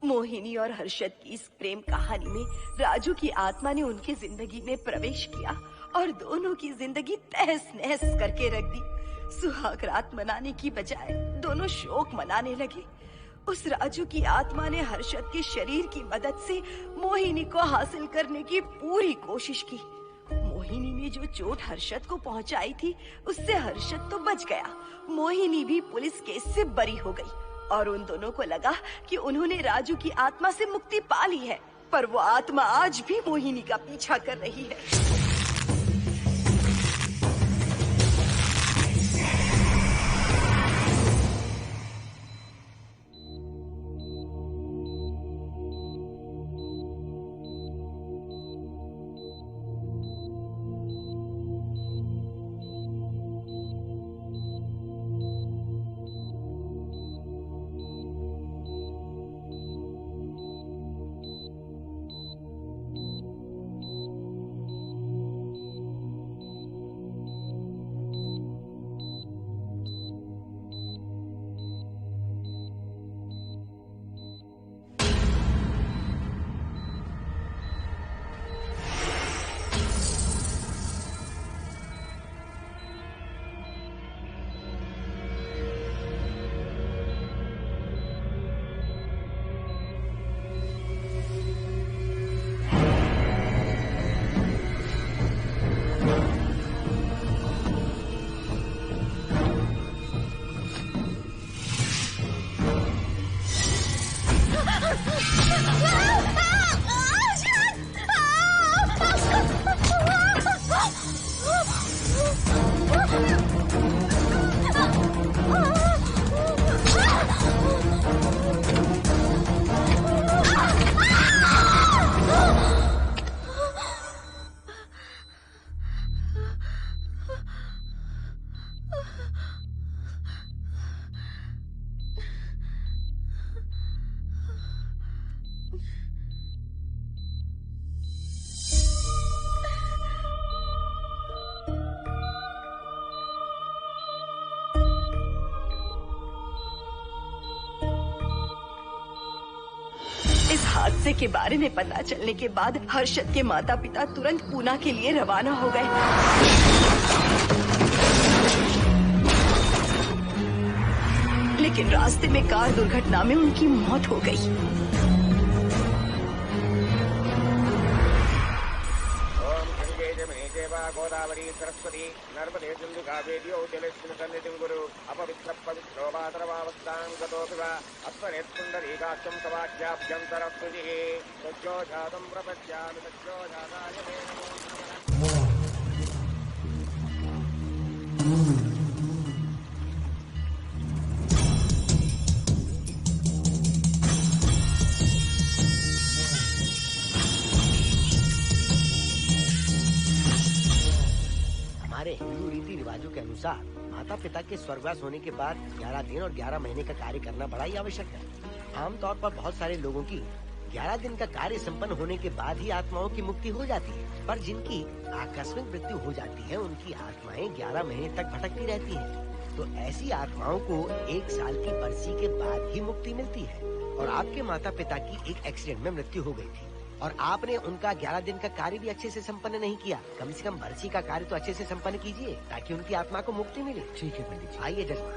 मोहिनी और हर्षद की इस प्रेम कहानी में राजू की आत्मा ने उनकी जिंदगी में प्रवेश किया और दोनों की जिंदगी तहस नहस करके रख दी। सुहाग रात मनाने की बजाय दोनों शोक मनाने लगे। उस राजू की आत्मा ने हर्षद के शरीर की मदद से मोहिनी को हासिल करने की पूरी कोशिश की। मोहिनी ने जो चोट हर्षद को पहुंचाई थी, उससे हर्षद तो बच गया, मोहिनी भी पुलिस केस से बरी हो गई और उन दोनों को लगा कि उन्होंने राजू की आत्मा से मुक्ति पा ली है, पर वो आत्मा आज भी मोहिनी का पीछा कर रही है। इस हादसे के बारे में पता चलने के बाद हर्षद के माता पिता तुरंत पूना के लिए रवाना हो गए। लेकिन रास्ते में कार दुर्घटना में उनकी मौत हो गई। गोदावरी सरस्वती नर्मदे सिंधु कावेरी जलेस्मिन् सन्निधिं कुरु अपवित्र पवित्रो मातरवावस्थां गतोऽपि वा अस्मनेत्पुण्डरीकाक्षं तवाख्याभ्यन्तरस्तुतिः सज्जो जातं प्रपश्यामि सज्जो जाताय मे नमः। हमारे हिंदू रीति रिवाजों के अनुसार माता पिता के स्वर्गवास होने के बाद 11 दिन और 11 महीने का कार्य करना बड़ा ही आवश्यक है। आमतौर पर बहुत सारे लोगों की 11 दिन का कार्य संपन्न होने के बाद ही आत्माओं की मुक्ति हो जाती है, पर जिनकी आकस्मिक मृत्यु हो जाती है उनकी आत्माएं 11 महीने तक भटकती रहती हैं। तो ऐसी आत्माओं को 1 साल की बरसी के बाद ही मुक्ति मिलती है। और आपके माता पिता की एक एक्सीडेंट में मृत्यु हो गई थी और आपने उनका 11 दिन का कार्य भी अच्छे से संपन्न नहीं किया। कम से कम बरसी का कार्य तो अच्छे से संपन्न कीजिए ताकि उनकी आत्मा को मुक्ति मिले। ठीक है पंडित जी। आइए जजमान।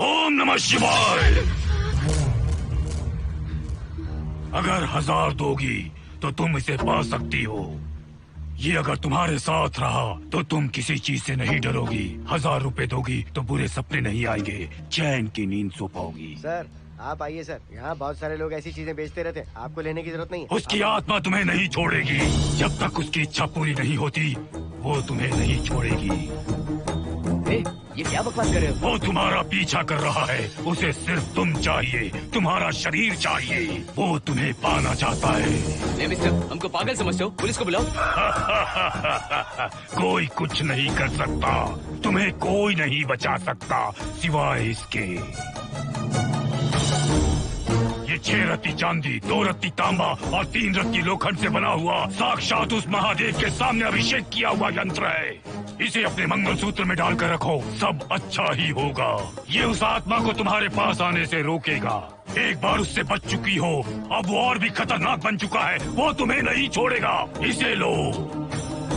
ओम नमः शिवाय। अगर 1000 दोगी तो तुम इसे पा सकती हो। ये अगर तुम्हारे साथ रहा तो तुम किसी चीज से नहीं डरोगी। 1000 रुपए दोगी तो बुरे सपने नहीं आएंगे, चैन की नींद सो पाओगी। सर आप आइए सर, यहाँ बहुत सारे लोग ऐसी चीजें बेचते रहते हैं, आपको लेने की जरूरत नहीं है। उसकी आत्मा तुम्हें नहीं छोड़ेगी। जब तक उसकी इच्छा पूरी नहीं होती वो तुम्हें नहीं छोड़ेगी। ये क्या बकवास कर रहे हो? वो तुम्हारा पीछा कर रहा है, उसे सिर्फ तुम चाहिए, तुम्हारा शरीर चाहिए, वो तुम्हें पाना चाहता है। मिस्टर, हमको पागल समझते हो? पुलिस को बुलाओ। कोई कुछ नहीं कर सकता, तुम्हें कोई नहीं बचा सकता सिवाय इसके। ये 6 रत्ती चांदी, 2 रत्ती तांबा और 3 रत्ती लोखंड से बना हुआ साक्षात उस महादेव के सामने अभिषेक किया हुआ यंत्र है। इसे अपने मंगलसूत्र में डालकर रखो, सब अच्छा ही होगा। ये उस आत्मा को तुम्हारे पास आने से रोकेगा। एक बार उससे बच चुकी हो, अब वो और भी खतरनाक बन चुका है, वो तुम्हें नहीं छोड़ेगा। इसे लो,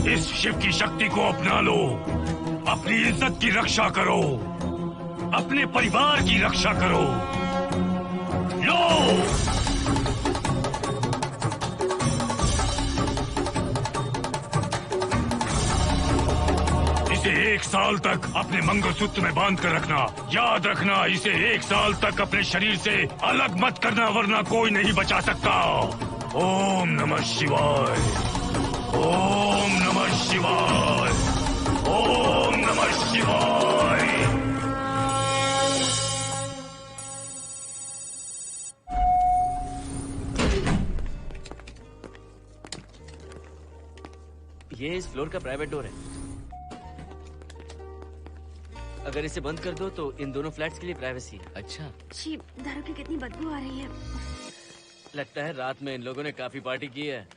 इस शिव की शक्ति को अपना लो, अपनी इज्जत की रक्षा करो, अपने परिवार की रक्षा करो। लो, इसे 1 साल तक अपने मंगलसूत्र में बांध कर रखना। याद रखना, इसे 1 साल तक अपने शरीर से अलग मत करना, वरना कोई नहीं बचा सकता। ओम नमः शिवाय, ओम नमः शिवाय, ओम नमः शिवाय। ये इस फ्लोर का प्राइवेट डोर है। अगर इसे बंद कर दो तो इन दोनों फ्लैट्स के लिए प्राइवेसी है। अच्छा, छी, दारू की कितनी बदबू आ रही है। लगता है रात में इन लोगों ने काफी पार्टी की है।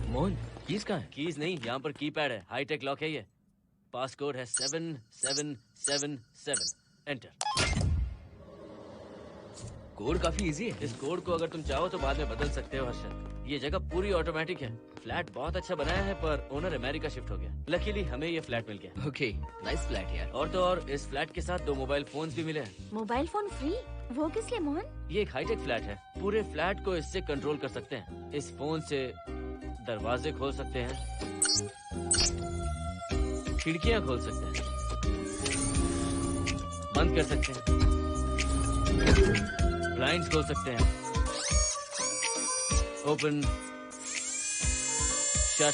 मोहन, कीज कहाँ है? कीज नहीं, यहाँ पर कीपैड है, हाईटेक लॉक है ये। पास कोड है 7777। एंटर। कोड काफी इजी है। इस कोड को अगर तुम चाहो तो बाद में बदल सकते हो हर्षद। ये जगह पूरी ऑटोमेटिक है। फ्लैट बहुत अच्छा बनाया है, पर ओनर अमेरिका शिफ्ट हो गया। लकीली हमें ये फ्लैट मिल गया। ओके, नाइस फ्लैट यार। और तो और इस फ्लैट के साथ 2 मोबाइल फोन्स भी मिले हैं। Mobile phone free? वो किस लिए मोहन? ये एक हाईटेक फ्लैट है, पूरे फ्लैट को इससे कंट्रोल कर सकते हैं। इस फोन से दरवाजे खोल सकते हैं, खिड़कियां खोल सकते हैं, बंद कर सकते हैं, ब्लाइंड्स खोल सकते हैं, ओपन, शट।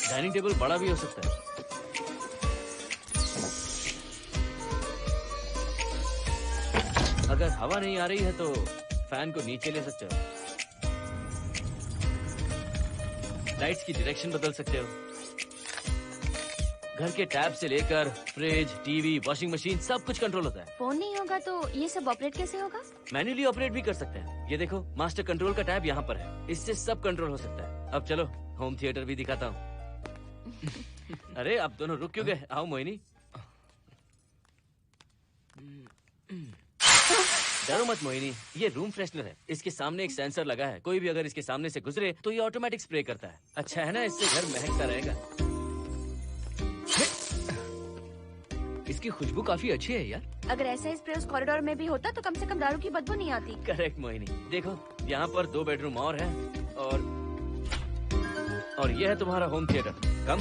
डाइनिंग टेबल बड़ा भी हो सकता है। अगर हवा नहीं आ रही है तो फैन को नीचे ले सकते हो। लाइट्स की डायरेक्शन बदल सकते हो। घर के टैब से लेकर फ्रिज, टीवी, वॉशिंग मशीन सब कुछ कंट्रोल होता है। फोन नहीं होगा तो ये सब ऑपरेट कैसे होगा? मैन्युअली ऑपरेट भी कर सकते हैं। ये देखो, मास्टर कंट्रोल का टैब यहाँ पर है, इससे सब कंट्रोल हो सकता है। अब चलो होम थिएटर भी दिखाता हूँ। अरे आप दोनों रुक क्यों गए? आओ मोहिनी। डरो मत मोहिनी, ये रूम फ्रेशनर है। इसके सामने एक सेंसर लगा है, कोई भी अगर इसके सामने से गुजरे तो ये ऑटोमेटिक स्प्रे करता है। अच्छा है ना, इससे घर महकता रहेगा। इसकी खुशबू काफी अच्छी है यार। अगर ऐसा स्प्रे उस कॉरिडोर में भी होता तो कम से कम दारू की बदबू नहीं आती। करेक्ट मोहिनी। देखो यहाँ पर 2 बेडरूम और है, और ये है तुम्हारा होम थिएटर। कम।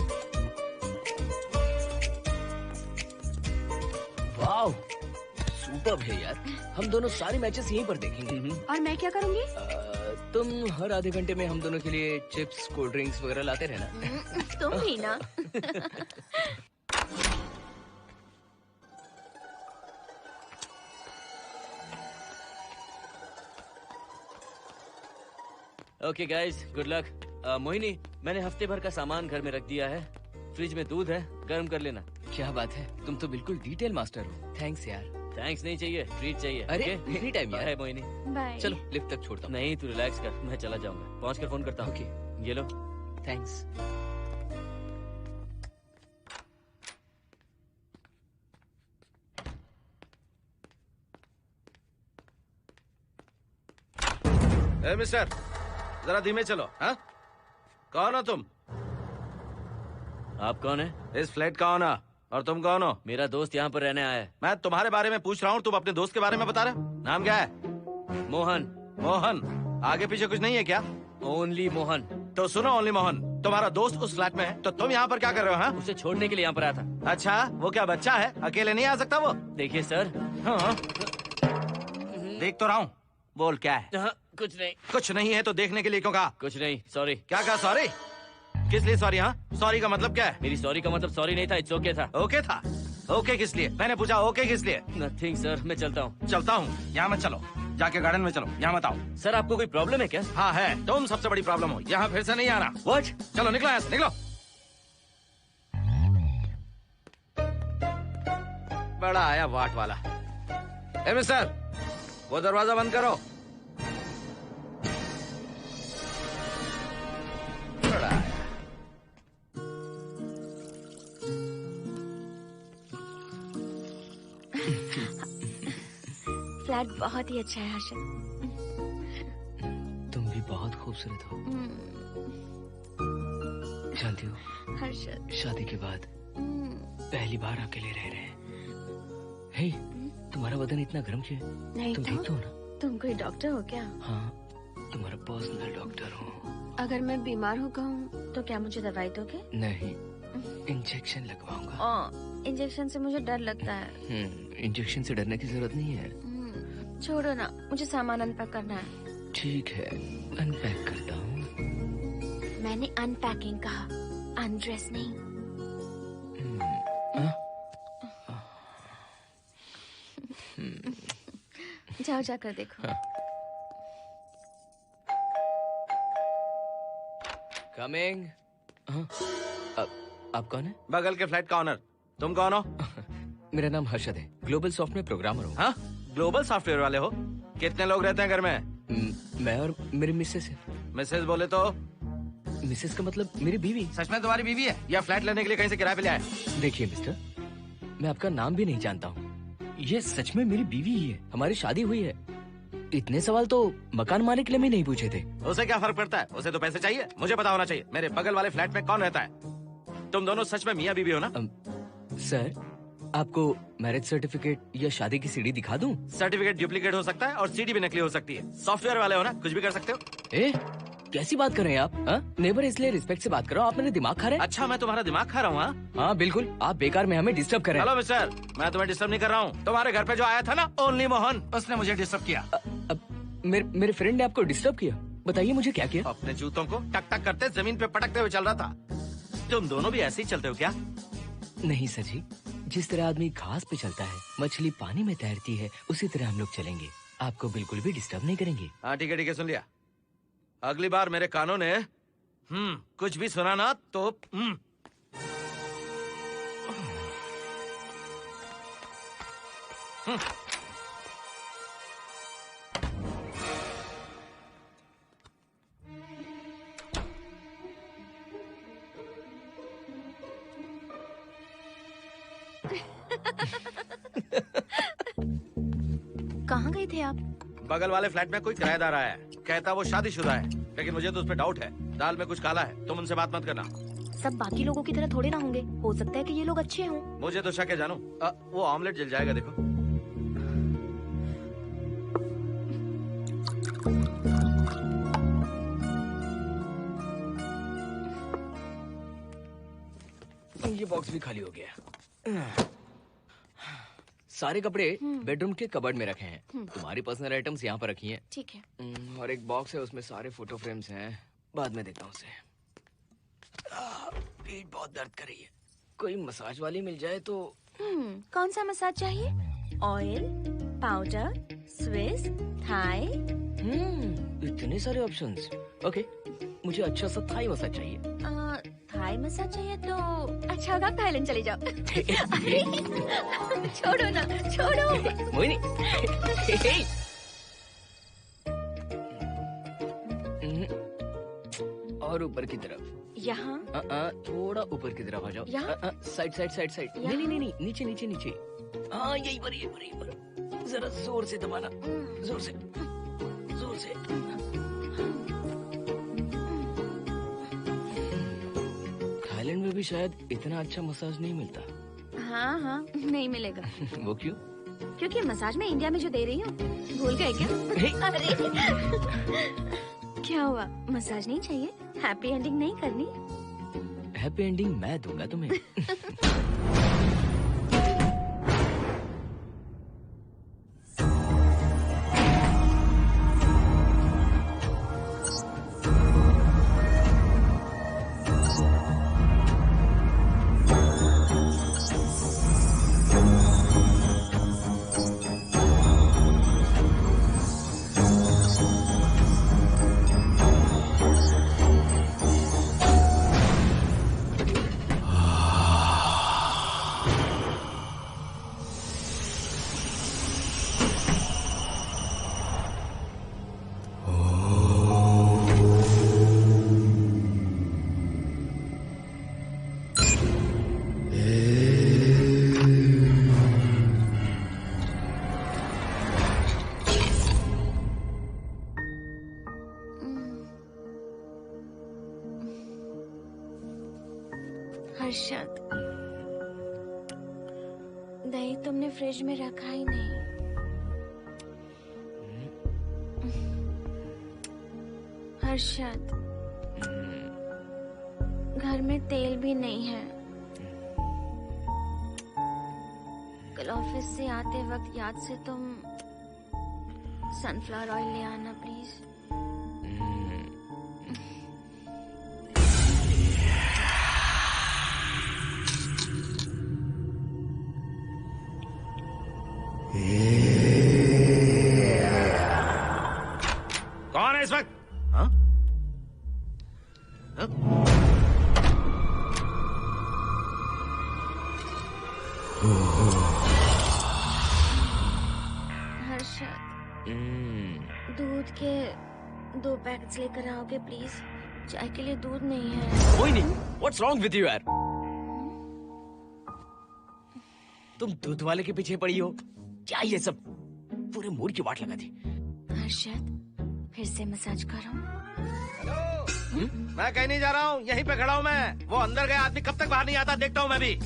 वाओ, सुपर्ब है यार। हम दोनों सारे मैचेस यहीं पर देखेंगे। और मैं क्या करूँगी? तुम हर आधे घंटे में हम दोनों के लिए चिप्स, कोल्ड ड्रिंक्स वगैरह लाते रहना। तुम भी ना। Okay guys, good luck. Mohini, मैंने हफ्ते भर का सामान घर में रख दिया है। फ्रिज में दूध है, गर्म कर लेना। क्या बात है, तुम तो बिल्कुल डिटेल मास्टर हो। थैंक्स यार। थैंक्स नहीं चाहिए, ट्रीट चाहिए। अरे एनी टाइम यार। मोहिनी बाय। चलो लिफ्ट तक छोड़ता हूँ। नहीं, तू रिलैक्स कर, मैं चला जाऊंगा। पहुँच कर फोन करता हूँ। ओके, ये लो। थैंक्स। ए मिस्टर, जरा धीमे चलो। हाँ, कौन हो तुम? आप कौन है? इस फ्लैट का ओनर। और तुम कौन हो? मेरा दोस्त यहाँ पर रहने आया है। मैं तुम्हारे बारे में पूछ रहा हूँ, तुम अपने दोस्त के बारे में बता रहे हो। नाम क्या है? मोहन। मोहन? आगे पीछे कुछ नहीं है क्या? ओनली मोहन। तो सुनो ओनली मोहन, तुम्हारा दोस्त उस फ्लैट में है, तो तुम यहाँ पर क्या कर रहे हो? हाँ, उसे छोड़ने के लिए यहाँ पर आया था। अच्छा, वो क्या बच्चा है? अकेले नहीं आ सकता वो? देखिए सर। हाँ, देख तो रहा हूँ। बोल क्या है? हाँ, कुछ नहीं। कुछ नहीं है तो देखने के लिए क्यों कहा? कुछ नहीं, सॉरी। क्या कहा? सॉरी? किस लिए सॉरी? हाँ, सॉरी का मतलब क्या है? मेरी सॉरी का मतलब सॉरी नहीं था, इट्स ओके था। ओके था? ओके किस लिए? मैंने पूछा ओके किस लिए? नथिंग सर, मैं चलता हूँ। चलता हूँ? यहाँ मत चलो, जाके गार्डन में चलो। यहाँ मत आओ। सर आपको कोई प्रॉब्लम है क्या? हाँ है, तुम सबसे बड़ी प्रॉब्लम हो। यहाँ फिर से नहीं आना। व्हाट? चलो निकलो यहाँ से, निकलो। बड़ा आया वाट वाला। ए मिस्टर, वो दरवाजा बंद करो। बड़ा आया। फ्लैट बहुत ही अच्छा है हर्षद। तुम भी बहुत खूबसूरत हो। जानती हो हर्षद, शादी के बाद पहली बार अकेले रह रहे हैं। हे, तुम्हारा बदन इतना गर्म क्यों है? नहीं तुम तो? ठीक तो हो ना? तुम कोई डॉक्टर हो क्या? हाँ, तुम्हारा पर्सनल डॉक्टर हूँ। अगर मैं बीमार हो गया हूँ तो क्या मुझे दवाई दोगे? नहीं, इंजेक्शन लगवाऊंगा। इंजेक्शन से मुझे डर लगता है। इंजेक्शन से डरने की जरूरत नहीं है। छोड़ो ना, मुझे सामान अनपैक करना है। ठीक है, अनपैक करता हूँ। मैंने अनपैकिंग कहा, अनड्रेस नहीं। जाओ जाकर देखो। कमिंग। आप कौन है? बगल के फ्लैट का ऑनर। तुम कौन हो? मेरा नाम हर्षद है, ग्लोबल सॉफ्टवेयर प्रोग्रामर हूँ। हाँ, ग्लोबल सॉफ्टवेयर वाले हो? कितने लोग रहते हैं घर में? मैं और मेरी मिसेस है। मिसेज बोले तो? मिसेस का मतलब मेरी बीवी। सच में तुम्हारी बीवी है या फ्लैट लेने के लिए कहीं से किराए पे ले आए? देखिए मिस्टर, मैं आपका नाम भी नहीं जानता हूँ। ये सच में मेरी बीवी ही है, हमारी शादी हुई है। इतने सवाल तो मकान मालिक ने भी नहीं पूछे थे। उसे क्या फर्क पड़ता है? उसे तो पैसे चाहिए, मुझे पता होना चाहिए। मेरे बगल वाले फ्लैट में कौन रहता है? तुम दोनों सच में मियाँ बीवी हो ना? सर, आपको मैरिज सर्टिफिकेट या शादी की सीडी दिखा दूं? सर्टिफिकेट डुप्लीकेट हो सकता है और सीडी भी नकली हो सकती है। सॉफ्टवेयर वाले हो ना, कुछ भी कर सकते हो। कैसी बात कर रहे हैं आप? नेबर, इसलिए रिस्पेक्ट से बात करो। आप मेरे दिमाग खा रहे हैं। अच्छा, मैं तुम्हारा दिमाग खा रहा हूँ? हाँ बिल्कुल, आप बेकार में हमें डिस्टर्ब कर रहे हैं। हेलो मिस्टर, मैं तुम्हें डिस्टर्ब नहीं कर रहा हूँ। तुम्हारे घर पे जो आया था ना, ओनली मोहन, उसने मुझे डिस्टर्ब किया। मेरे फ्रेंड ने आपको डिस्टर्ब किया? बताइए मुझे क्या किया? अपने जूतों को टक टक करते जमीन पे पटकते हुए चल रहा था। तुम दोनों भी ऐसे ही चलते हो क्या? नहीं सर जी, जिस तरह आदमी घास पे चलता है, मछली पानी में तैरती है, उसी तरह हम लोग चलेंगे। आपको बिल्कुल भी डिस्टर्ब नहीं करेंगे। हाँ ठीक है, सुन लिया। अगली बार मेरे कानों ने कुछ भी सुना ना तो कहाँ गए थे आप? बगल वाले फ्लैट में कोई किराएदार आया है, कहता वो शादीशुदा है, लेकिन मुझे तो उस पर डाउट है। दाल में कुछ काला है, तुम उनसे बात मत करना। सब बाकी लोगों की तरह थोड़े ना होंगे, हो सकता है कि ये लोग अच्छे हों। मुझे तो शक है जानू। वो ऑमलेट जल जाएगा, देखो। ये बॉक्स भी खाली हो गया। सारे कपड़े बेडरूम के कबर्ड में रखे हैं। तुम्हारी पर्सनल आइटम्स यहाँ पर रखी हैं। ठीक है। और एक बॉक्स है, उसमें सारे फोटो फ्रेम्स हैं। बाद में देता हूँ उसे। पीठ बहुत दर्द कर रही है, कोई मसाज वाली मिल जाए तो। कौन सा मसाज चाहिए? Oil, powder, Swiss, Thai? इतने सारे ऑप्शंस। ओके, मुझे अच्छा सा थाई मसाज चाहिए। थाई मसाज चाहिए तो अच्छा होगा थाईलैंड चले जाओ। छोड़ो ना, छोड़ो। वही नहीं। और ऊपर की तरफ। यहाँ? थोड़ा ऊपर की तरफ आ जाओ। यहाँ? Side side side side. नहीं नहीं नहीं, नीचे नीचे नीचे। हाँ यही पर, यही पर, यही पर। जरा जोर से दबाना, जोर से, जोर से। थाईलैंड में भी शायद इतना अच्छा मसाज नहीं मिलता। हाँ हाँ, नहीं मिलेगा। वो क्यों? क्योंकि मसाज में इंडिया में जो दे रही हूँ, भूल गए क्या? अरे क्या हुआ, मसाज नहीं चाहिए? हैप्पी एंडिंग नहीं करनी? हैप्पी एंडिंग मैं दूंगा तुम्हें। दही तुमने फ्रिज में रखा ही नहीं। हर्षद, घर में तेल भी नहीं है। कल ऑफिस से आते वक्त याद से तुम सनफ्लावर ऑयल ले आना प्लीज। कौन है इस वक्त? हाँ? हाँ? हर्षद, दूध के 2 पैकेट्स लेकर आओगे प्लीज? चाय के लिए दूध नहीं है। कोई नहीं। What's wrong with you यार? तुम दूध वाले के पीछे पड़ी हो? क्या ये सब? पूरे मूड की वाट लगा दी। हर्षद, फिर से मसाज करो। मैं कहीं नहीं जा रहा हूँ, यहीं पे खड़ा हूँ मैं। वो अंदर गया आदमी कब तक बाहर नहीं आता, देखता हूँ मैं भी।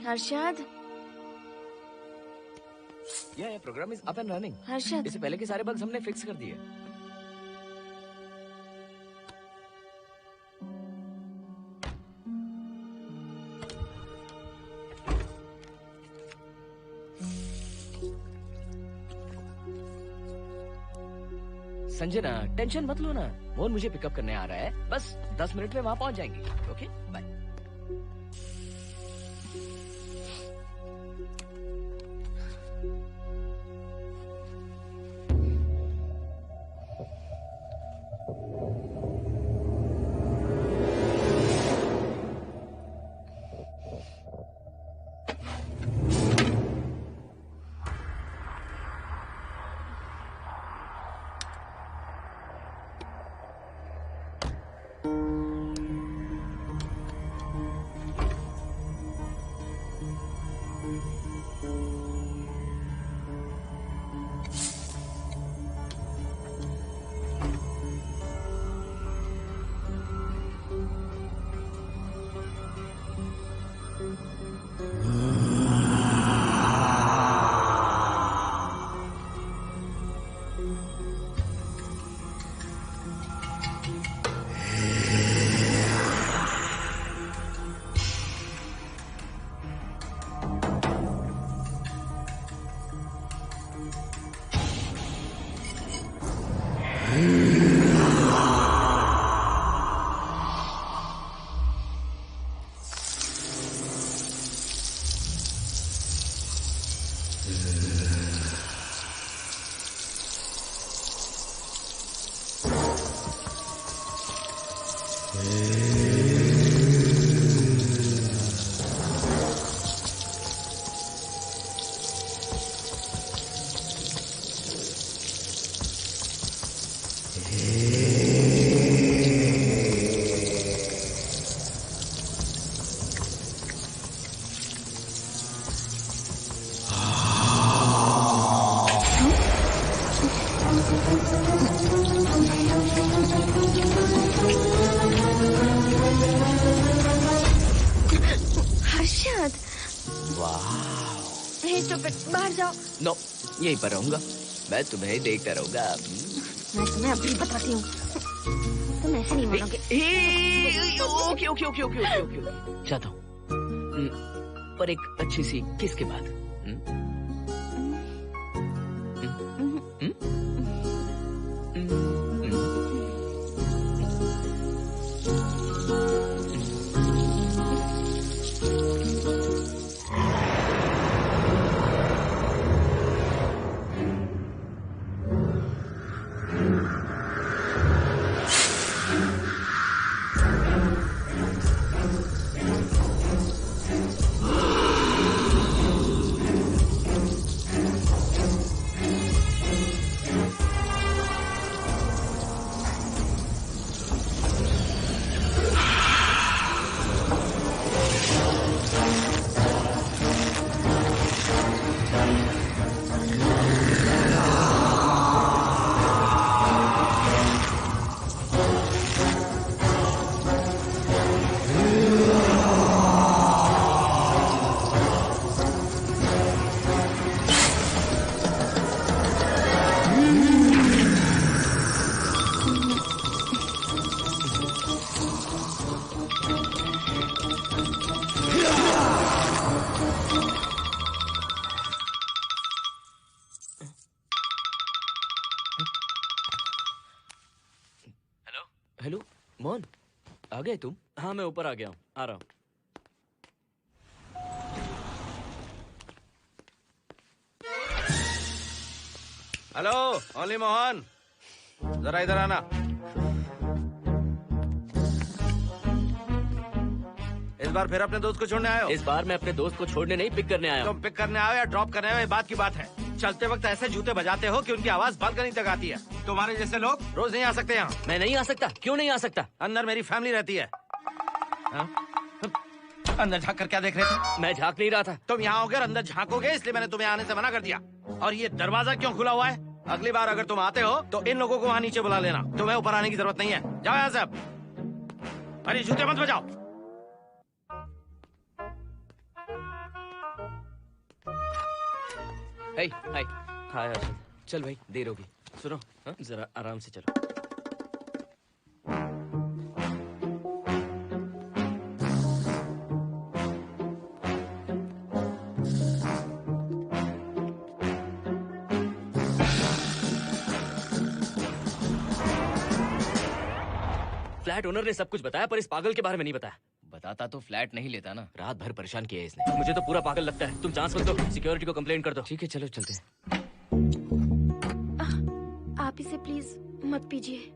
हर्षद, ये programme is up and running. Harshad, इससे पहले के सारे बग्स हमने फिक्स कर दिए। संजना, टेंशन मत लो ना, मोहन मुझे पिकअप करने आ रहा है, बस 10 मिनट में वहां पहुंच जाएंगे। Okay, bye. बाहर जाओ। नो, यहीं पर रहूंगा, मैं तुम्हें देखता रहूंगा। मैं तुम्हें अभी बताती हूँ, तुम ऐसे नहीं मानोगे। Okay okay okay okay okay okay, चाहता हूँ, पर एक अच्छी सी किस के बाद। हेलो मोहन, आ गए तुम? हाँ, मैं ऊपर आ गया हूँ, आ रहा हूँ। हेलो, ओनली मोहन, जरा इधर आना। इस बार फिर अपने दोस्त को छोड़ने आए हो? इस बार मैं अपने दोस्त को छोड़ने नहीं, पिक करने आया हूँ। तुम पिक करने आए हो या ड्रॉप करने आए हो, ये बात की बात है। चलते वक्त ऐसे जूते बजाते हो कि उनकी आवाज बालकनी तक आती है। तुम्हारे जैसे लोग रोज नहीं आ सकते यहाँ। मैं नहीं आ सकता? क्यों नहीं आ सकता? अंदर मेरी फैमिली रहती है। अंदर झाँक कर क्या देख रहे थे? मैं झाँक नहीं रहा था। तुम यहाँ आओगे और अंदर झाँकोगे, इसलिए मैंने तुम्हें आने से मना कर दिया। और ये दरवाजा क्यों खुला हुआ है? अगली बार अगर तुम आते हो तो इन लोगों को वहाँ नीचे बुला लेना, तुम्हें ऊपर आने की जरूरत नहीं है। जाओ यहाँ से अब। अरे जूते मत बजाओ। हाय हाय। हाय हर्षद। चल भाई, देर होगी। सुनो, जरा आराम से चलो। फ्लैट ओनर ने सब कुछ बताया पर इस पागल के बारे में नहीं बताया। बताता तो फ्लैट नहीं लेता ना। रात भर परेशान किया है इसने। मुझे तो पूरा पागल लगता है। तुम चांस मत दो, सिक्योरिटी को कंप्लेंट कर दो। ठीक है, चलो चलते हैं। आप इसे प्लीज मत पीजिए।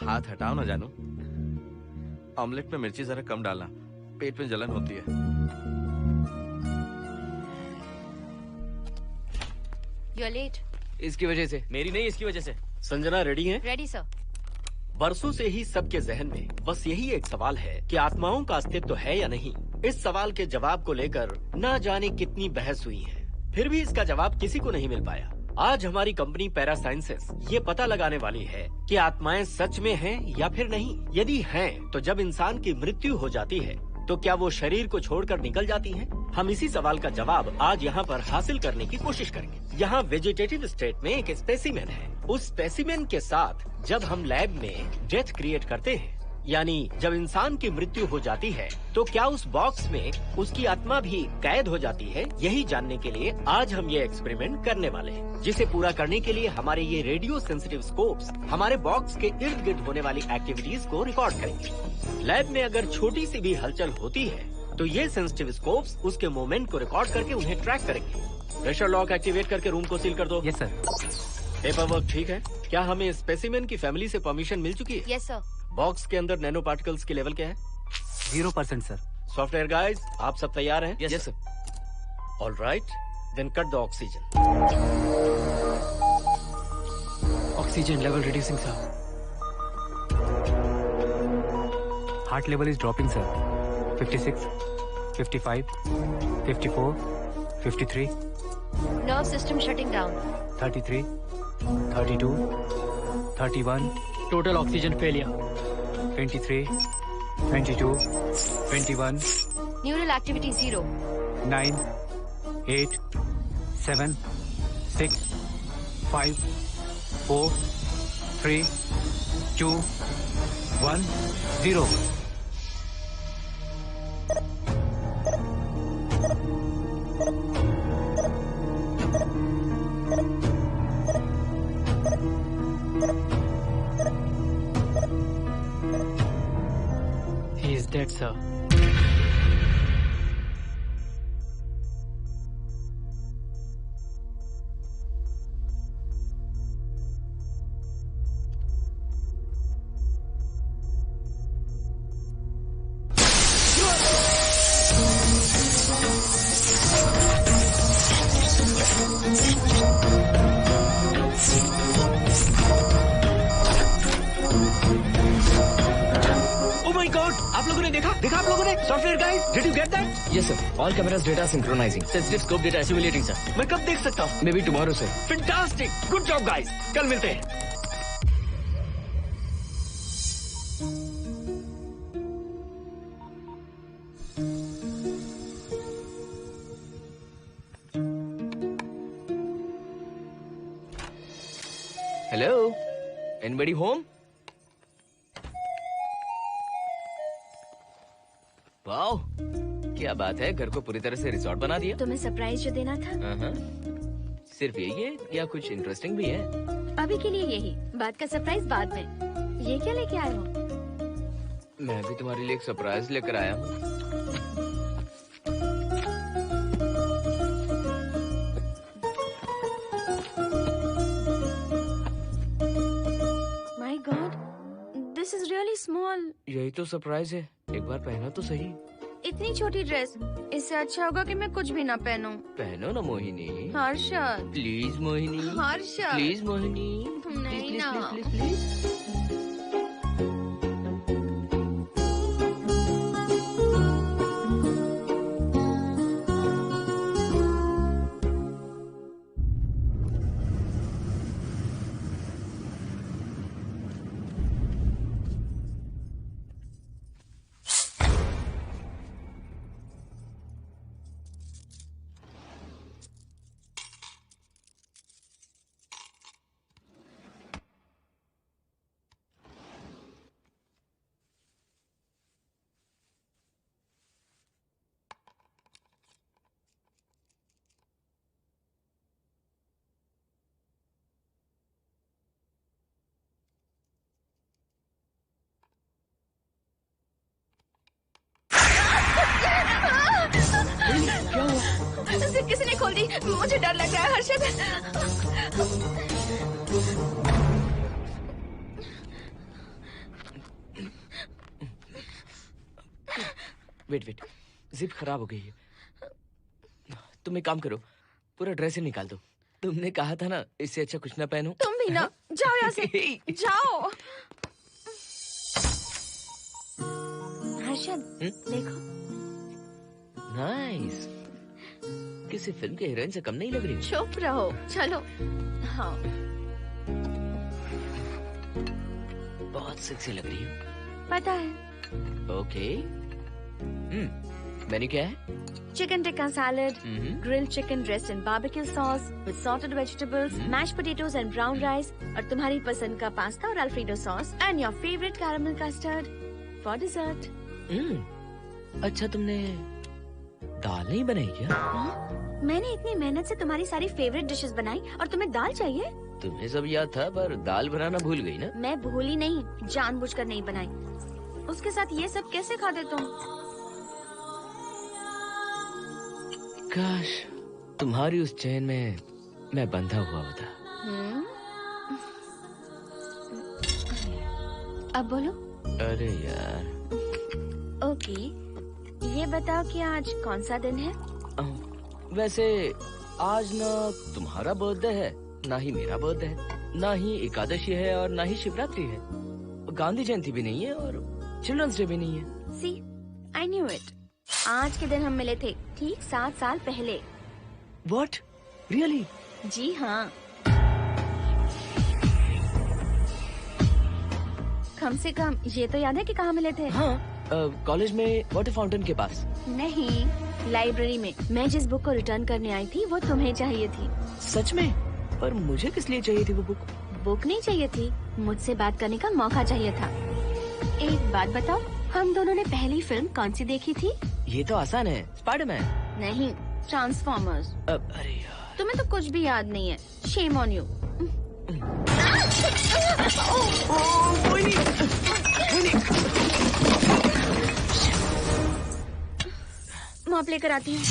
हाथ हटाओ ना जानू। ऑमलेट में मिर्ची जरा कम डालना, पेट में जलन होती है। You are late. इसकी वजह से। मेरी नहीं, इसकी वजह से। संजना रेडी है? Ready sir. बरसों से ही सबके जहन में बस यही एक सवाल है कि आत्माओं का अस्तित्व है या नहीं। इस सवाल के जवाब को लेकर ना जाने कितनी बहस हुई है, फिर भी इसका जवाब किसी को नहीं मिल पाया। आज हमारी कंपनी पैरा साइंसेस ये पता लगाने वाली है कि आत्माएं सच में हैं या फिर नहीं। यदि हैं, तो जब इंसान की मृत्यु हो जाती है तो क्या वो शरीर को छोड़कर निकल जाती हैं? हम इसी सवाल का जवाब आज यहाँ पर हासिल करने की कोशिश करेंगे। यहाँ वेजिटेटिव स्टेट में एक स्पेसिमेन है। उस स्पेसिमेन के साथ जब हम लैब में डेथ क्रिएट करते हैं, यानी जब इंसान की मृत्यु हो जाती है, तो क्या उस बॉक्स में उसकी आत्मा भी कैद हो जाती है? यही जानने के लिए आज हम ये एक्सपेरिमेंट करने वाले हैं, जिसे पूरा करने के लिए हमारे ये रेडियो सेंसिटिव स्कोप्स हमारे बॉक्स के इर्द गिर्द होने वाली एक्टिविटीज को रिकॉर्ड करेंगे। लैब में अगर छोटी सी भी हलचल होती है तो ये सेंसिटिव स्कोप्स उसके मूवमेंट को रिकॉर्ड करके उन्हें ट्रैक करेंगे। प्रेशर लॉक एक्टिवेट करके रूम को सील कर दो। Yes sir. पेपर वर्क ठीक है? क्या हमें स्पेसिमेन की फैमिली से परमिशन मिल चुकी है? Yes sir. बॉक्स के अंदर नैनो पार्टिकल्स की लेवल क्या है? 0% सर। सॉफ्टवेयर गाइस, आप सब तैयार हैं? Yes sir. All right, then cut the oxygen. Oxygen level reducing sir. Heart level is dropping sir. 56, 55, 54, 53, nerve system shutting down. 33, 32, 31, total oxygen failure. 23, 22, 21, neural activity 0। 9, 8, 7, 6, 5, 4, 3, 2, 1, 0। He is dead, sir. देखा आप लोगों ने? Software guys, did you get that? Yes sir, all cameras data synchronising. Sensitive scope data simulating sir. मैं कब देख सकता हूँ? May be tomorrow से। फैंटास्टिक, गुड जॉब गाइस, कल मिलते हैं। Hello, anybody home? वाओ, क्या बात है, घर को पूरी तरह से रिसोर्ट बना दिया। तुम्हें सरप्राइज जो देना था। सिर्फ यही है या कुछ इंटरेस्टिंग भी है? अभी के लिए यही, बाद का सरप्राइज बाद में। ये क्या लेके आए हो? मैं भी तुम्हारे लिए एक सरप्राइज लेकर आया हूँ। My God, this is really small. यही तो सरप्राइज है, एक बार पहना तो सही। इतनी छोटी ड्रेस, इससे अच्छा होगा कि मैं कुछ भी ना पहनूं। पहनो ना मोहिनी। हर्षद, प्लीज मोहिनी। हर्षद, प्लीज मोहिनी। नहीं ना। Please please. जिप किसी ने खोल दी। मुझे डर लग रहा है हर्षद। वेट, जिप खराब हो गई है। तुम एक काम करो, पूरा ड्रेस ही निकाल दो। तुमने कहा था ना इससे अच्छा कुछ ना पहनो। तुम भी ना, जाओ यहाँ से, जाओ। हर्षद, देखो। नाइस। किसी फिल्म के हीरोइन से कम नहीं लग रही। चुप रहो, चलो। हाँ, बहुत सेक्सी लग रही है। पता है। ओके। मेन्यू क्या है? Chicken tikka salad, grilled chicken dressed in barbecue sauce with salted vegetables, mashed potatoes and brown rice, और तुम्हारी पसंद का पास्ता और alfredo sauce, and your favorite caramel custard for dessert. अच्छा, तुमने दाल नहीं बनाई क्या? मैंने इतनी मेहनत से तुम्हारी सारी फेवरेट डिशेस बनाई और तुम्हें दाल चाहिए? तुम्हें सब याद था, पर दाल बनाना भूल गई ना? मैं भूली नहीं, जानबूझकर नहीं बनाई। उसके साथ ये सब कैसे खाते तुम? काश तुम्हारी उस चैन में मैं बंधा हुआ होता। अब बोलो। अरे यार। ओके, ये बताओ कि आज कौन सा दिन है? वैसे आज ना तुम्हारा बर्थडे है, ना ही मेरा बर्थडे है, ना ही एकादशी है और ना ही शिवरात्रि है, गांधी जयंती भी नहीं है और चिल्ड्रंस डे भी नहीं है। सी, आई न्यू इट। आज के दिन हम मिले थे, ठीक 7 साल पहले। What? Really? जी हाँ। कम से कम ये तो याद है कि कहाँ मिले थे? हाँ, कॉलेज में वाटर फाउंटेन के पास। नहीं, लाइब्रेरी में। मैं जिस बुक को रिटर्न करने आई थी वो तुम्हें चाहिए थी। सच में? पर मुझे किस लिए चाहिए थी वो बुक? बुक नहीं चाहिए थी, मुझसे बात करने का मौका चाहिए था। एक बात बताओ, हम दोनों ने पहली फिल्म कौन सी देखी थी? ये तो आसान है, स्पाइडरमैन। नहीं, ट्रांसफॉर्मर्स। अरे यार, तुम्हें तो कुछ भी याद नहीं है। Shame on you. मॉप लेकर आती हूँ।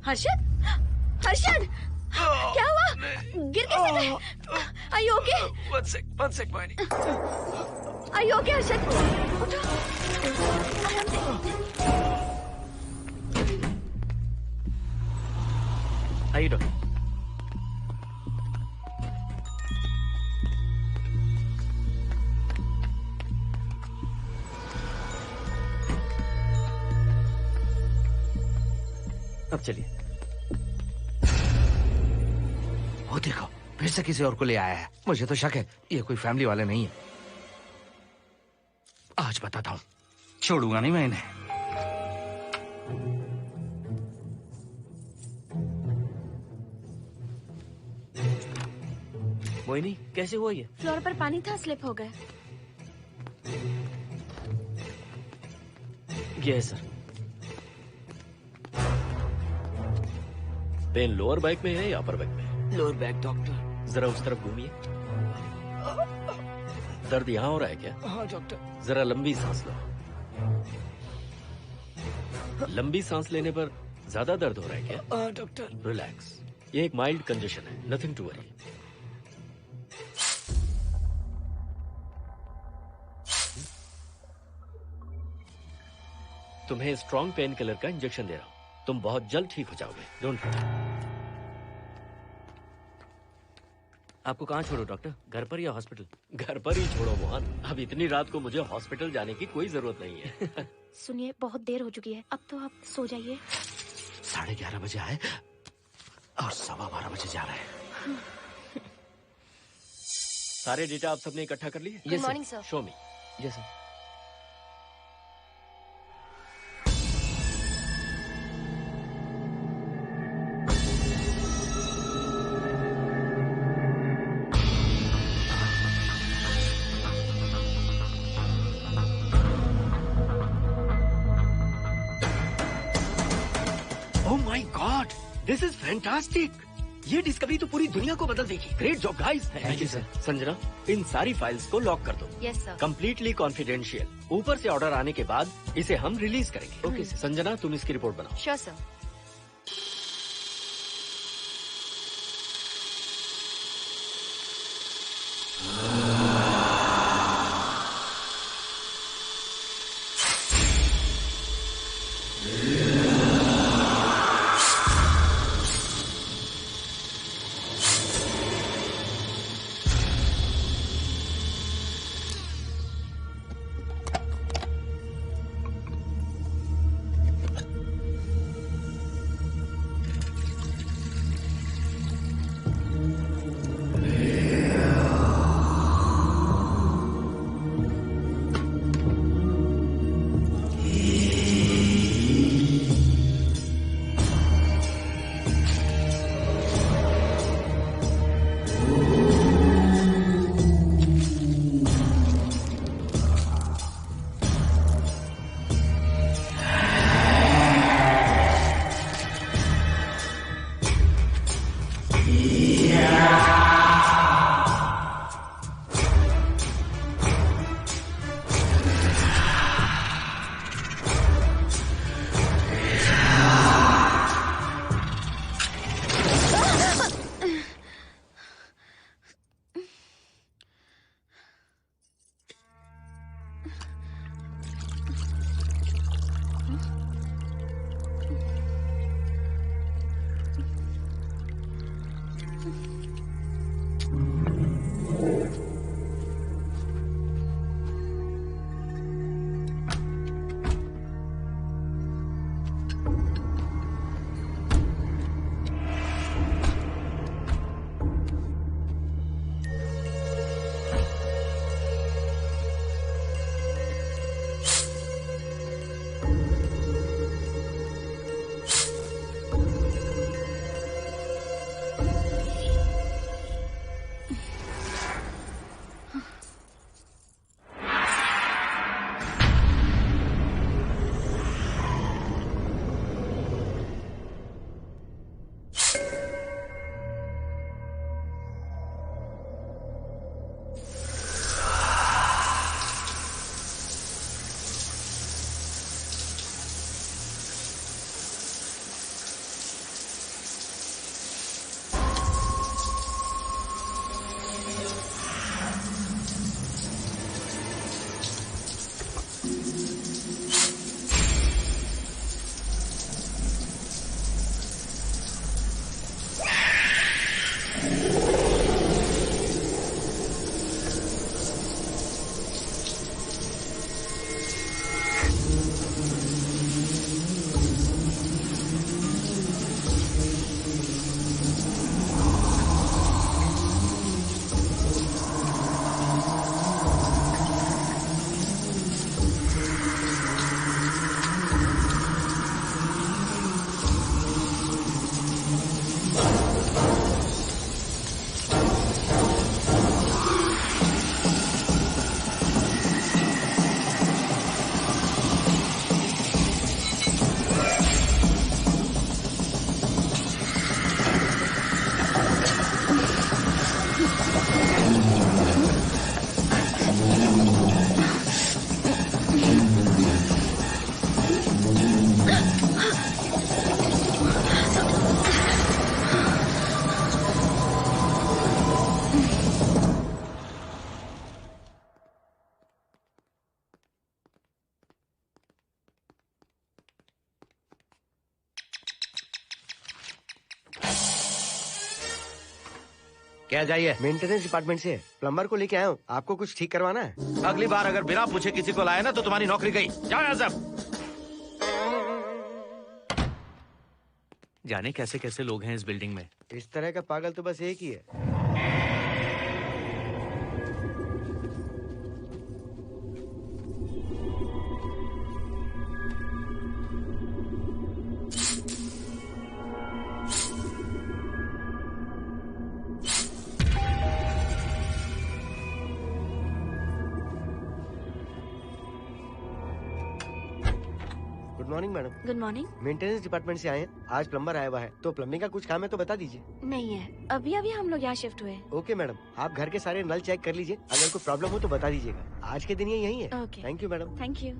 हर्षद, हर्षद, क्या हुआ? गिर कैसे गए? Are you okay? One sec, Moini. Are you okay, Harshad? उठो। आराम से। आइए डॉक्टर। अब चलिए। वो देखो, फिर से किसी और को ले आया है। मुझे तो शक है ये कोई फैमिली वाले नहीं है। आज बताता हूँ, छोड़ूंगा नहीं मैं इन्हें। मोहिनी, कैसे हुआ ये? फ्लोर पर पानी था, स्लिप हो गए। ये है सर। पेन लोअर बैक में है या अपर बैक में? Lower back doctor. जरा उस तरफ घूमिए। दर्द यहाँ हो रहा है क्या? हाँ डॉक्टर। जरा लंबी सांस लो। लंबी सांस लेने पर ज्यादा दर्द हो रहा है क्या? हाँ डॉक्टर। रिलैक्स, ये एक माइल्ड कंजेशन है, नथिंग टू वरी। तुम्हें स्ट्रॉन्ग पेन किलर का इंजेक्शन दे रहा हूँ, तुम बहुत जल्द ठीक हो जाओगे। Don't worry. आपको कहाँ छोड़ो डॉक्टर, घर पर या हॉस्पिटल? घर पर ही छोड़ो मोहन, अब इतनी रात को मुझे हॉस्पिटल जाने की कोई जरूरत नहीं है। सुनिए, बहुत देर हो चुकी है, अब तो आप सो जाइए। 11:30 बजे आए और 12:15 बजे जा रहे हैं। सारे डेटा आप सबने इकट्ठा कर लिए? Good morning, sir. Show me. Yes sir. This is fantastic. ये डिस्कवरी तो पूरी दुनिया को बदल देगी। Great job guys. Thank you sir. Sanjana, इन सारी फाइल्स को लॉक कर दो। Yes sir. Completely confidential. ऊपर से ऑर्डर आने के बाद इसे हम रिलीज करेंगे। Okay sir. संजना, तुम इसकी रिपोर्ट बनाओ। Sure sir. क्या चाहिए? मेंटेनेंस डिपार्टमेंट से प्लम्बर को लेके आया हूँ। आपको कुछ ठीक करवाना है? अगली बार अगर बिना पूछे किसी को लाए ना तो तुम्हारी नौकरी गई। जाओ यहाँ सब। जाने कैसे कैसे लोग हैं इस बिल्डिंग में। इस तरह का पागल तो बस एक ही है। Good morning madam. Good morning. Maintenance department से आए हैं। आज प्लम्बर आया हुआ है, तो प्लम्बिंग का कुछ काम है तो बता दीजिए। नहीं है, अभी अभी हम लोग यहाँ शिफ्ट हुए। ओके मैडम, आप घर के सारे नल चेक कर लीजिए, अगर कोई प्रॉब्लम हो तो बता दीजिएगा। आज के दिन ये यही है। Okay. Thank you madam. Thank you.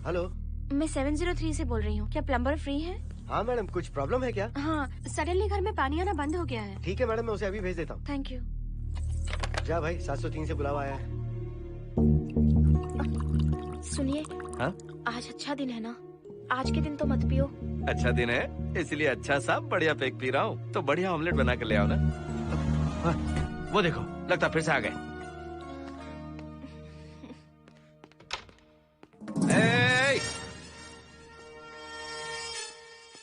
Hello, मैं 703 से बोल रही हूँ। क्या प्लम्बर फ्री है? हाँ मैडम, कुछ प्रॉब्लम है क्या? हाँ, सडनली घर में पानी आना बंद हो गया है। ठीक है मैडम, मैं उसे अभी भेज देता हूँ। Thank you. जा भाई, 703 से बुलावा आया है। सुनिए, हाँ? आज अच्छा दिन है ना? आज के दिन तो मत पियो। अच्छा दिन है, इसलिए अच्छा सा बढ़िया पेक पी रहा हूँ। तो बढ़िया ऑमलेट बना कर ले आओ ना। वो देखो, लगता फिर से आ गए।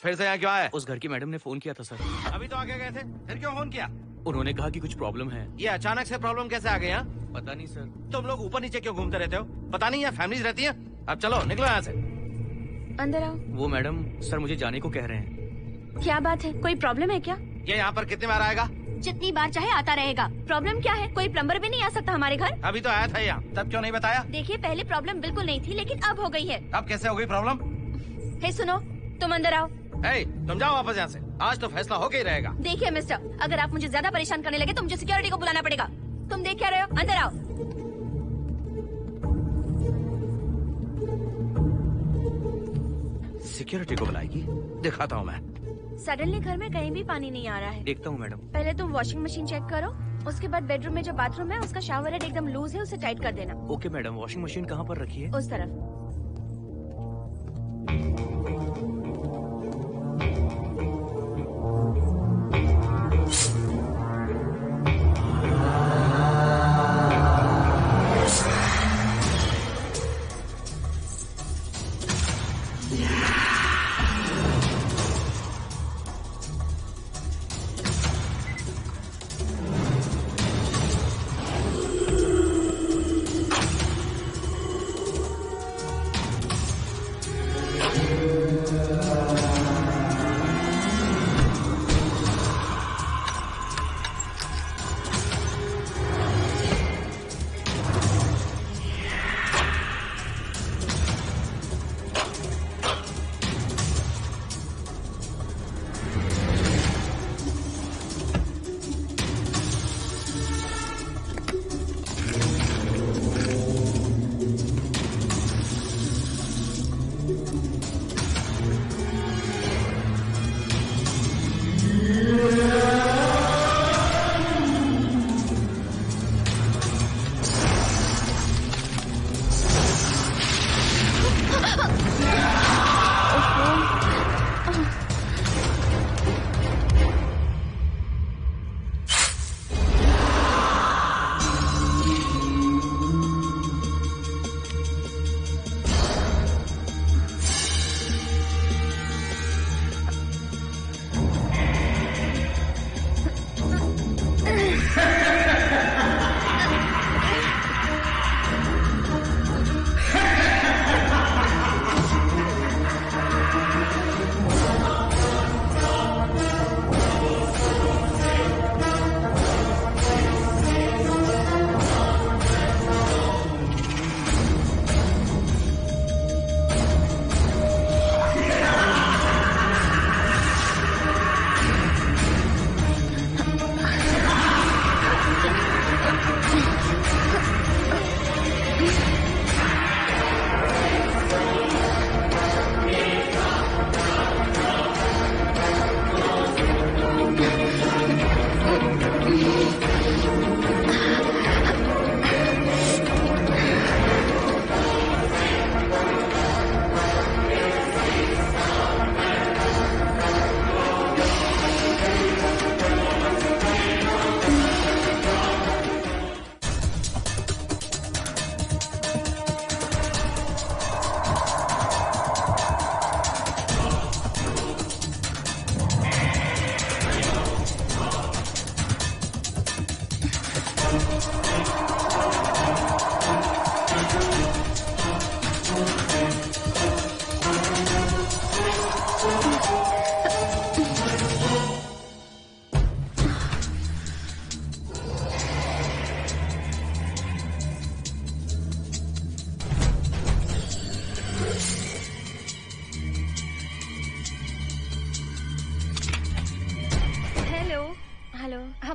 फिर से यहाँ क्यों आए? उस घर की मैडम ने फोन किया था सर। अभी तो आगे गए थे, फिर क्यों फोन किया? उन्होंने कहा कि कुछ प्रॉब्लम है। ये अचानक से प्रॉब्लम कैसे आ गई यहाँ? पता नहीं सर। तुम लोग ऊपर नीचे क्यों घूमते रहते हो? पता नहीं यहाँ फैमिलीज रहती हैं? अब चलो निकलो यहाँ से। अंदर आओ। वो मैडम सर मुझे जाने को कह रहे हैं। क्या बात है, कोई प्रॉब्लम है क्या? ये यहाँ पर कितनी बार आएगा? जितनी बार चाहे आता रहेगा। प्रॉब्लम क्या है? कोई प्लम्बर भी नहीं आ सकता हमारे घर? अभी तो आया था यहाँ, तब क्यों नहीं बताया? देखिए, पहले प्रॉब्लम बिल्कुल नहीं थी, लेकिन अब हो गई है। अब कैसे हो गई प्रॉब्लम? हे सुनो, तुम अंदर आओ। तुम जाओ वापस यहाँ से। आज तो फैसला होके ही रहेगा। देखिए मिस्टर, अगर आप मुझे ज्यादा परेशान करने लगे तो मुझे सिक्योरिटी को बुलाना पड़ेगा। तुम देख क्या रहे हो? अंदर आओ। सिक्योरिटी को बुलाएगी? दिखाता हूँ मैं। सडनली घर में कहीं भी पानी नहीं आ रहा है। देखता हूँ मैडम। पहले तुम वॉशिंग मशीन चेक करो, उसके बाद बेडरूम में जो बाथरूम है उसका शावर हेड एकदम लूज है, उसे टाइट कर देना। Okay madam. वॉशिंग मशीन कहाँ पर रखी है? उस तरफ।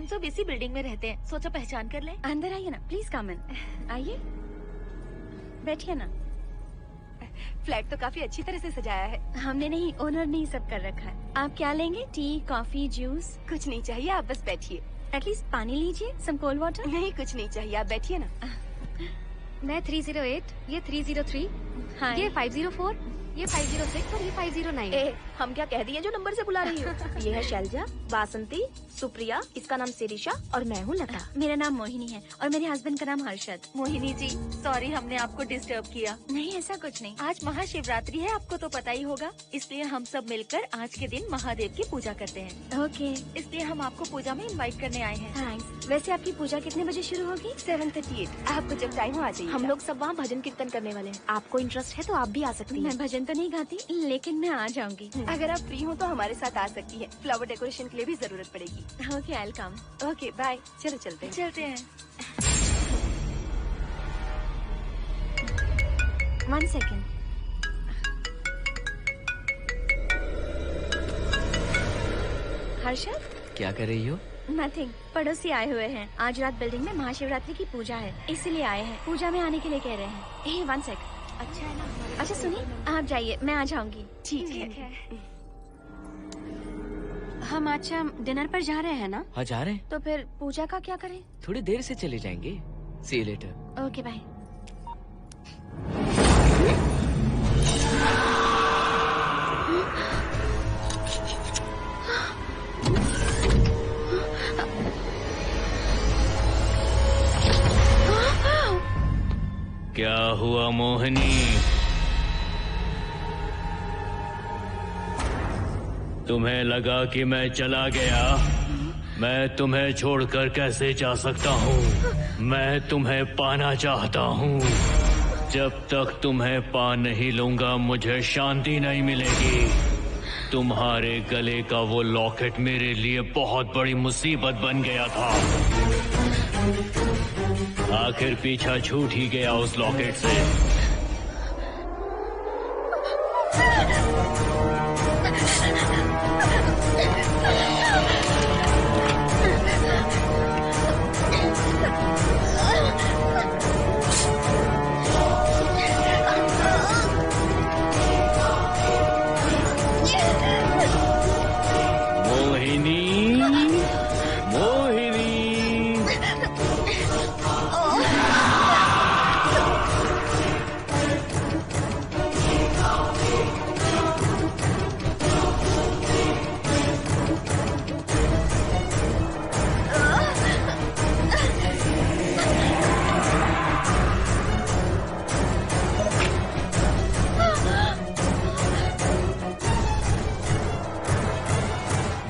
हम सब इसी बिल्डिंग में रहते हैं, सोचा पहचान कर लें। अंदर आइए ना, प्लीज कम इन। आइए, बैठिए ना। फ्लैट तो काफी अच्छी तरह से सजाया है। हमने नहीं, ओनर ने ही सब कर रखा है। आप क्या लेंगे? T, coffee, juice? कुछ नहीं चाहिए, आप बस बैठिए। एटलीस्ट पानी लीजिए, सम कोल्ड वाटर। नहीं, कुछ नहीं चाहिए, आप बैठिए ना। मैं 308, ये 303, हाँ। ये 504, ये 506 और ये 509। हम क्या कह दिए जो नंबर से बुला रही हो? ये है शैलजा, बासंती, सुप्रिया, इसका नाम शिरीषा और मैं हूँ लता। मेरा नाम मोहिनी है और मेरे हस्बैंड का नाम हर्षद। मोहिनी जी, सॉरी हमने आपको डिस्टर्ब किया। नहीं, ऐसा कुछ नहीं। आज महाशिवरात्रि है, आपको तो पता ही होगा, इसलिए हम सब मिलकर आज के दिन महादेव की पूजा करते हैं। ओके, इसलिए हम आपको पूजा में इनवाइट करने आए हैं। थैंक्स। वैसे आपकी पूजा कितने बजे शुरू होगी? 7:38। आपको जब टाइम हो आ जाइए। हम लोग सब वहाँ भजन कीर्तन करने वाले हैं। आपको इंटरेस्ट है तो आप भी आ सकती हैं। मैं भजन तो नहीं गाती, लेकिन मैं आ जाऊंगी। अगर आप फ्री हो तो हमारे साथ आ सकती है। फ्लावर डेकोरेशन के लिए भी जरूरत पड़ेगी। Okay, I will come. Okay, bye. चलो चलते हैं। चलते हैं। 1 सेकेंड। हर्षद, क्या कर रही हो? नथिंग। पड़ोसी आए हुए हैं। आज रात बिल्डिंग में महाशिवरात्रि की पूजा है, इसीलिए आए हैं। पूजा में आने के लिए कह रहे हैं। 1 सेकेंड। अच्छा है ना? अच्छा सुनिए, आप जाइए, मैं आ जाऊंगी। ठीक है। हम अच्छा डिनर पर जा रहे हैं ना? हाँ, जा रहे हैं। तो फिर पूजा का क्या करें? थोड़ी देर से चले जाएंगे। See you later. Okay, bye. क्या हुआ मोहिनी? तुम्हें लगा कि मैं चला गया? मैं तुम्हें छोड़कर कैसे जा सकता हूँ? मैं तुम्हें पाना चाहता हूँ। जब तक तुम्हें पा नहीं लूंगा मुझे शांति नहीं मिलेगी। तुम्हारे गले का वो लॉकेट मेरे लिए बहुत बड़ी मुसीबत बन गया था। आखिर पीछा छूट ही गया उस लॉकेट से।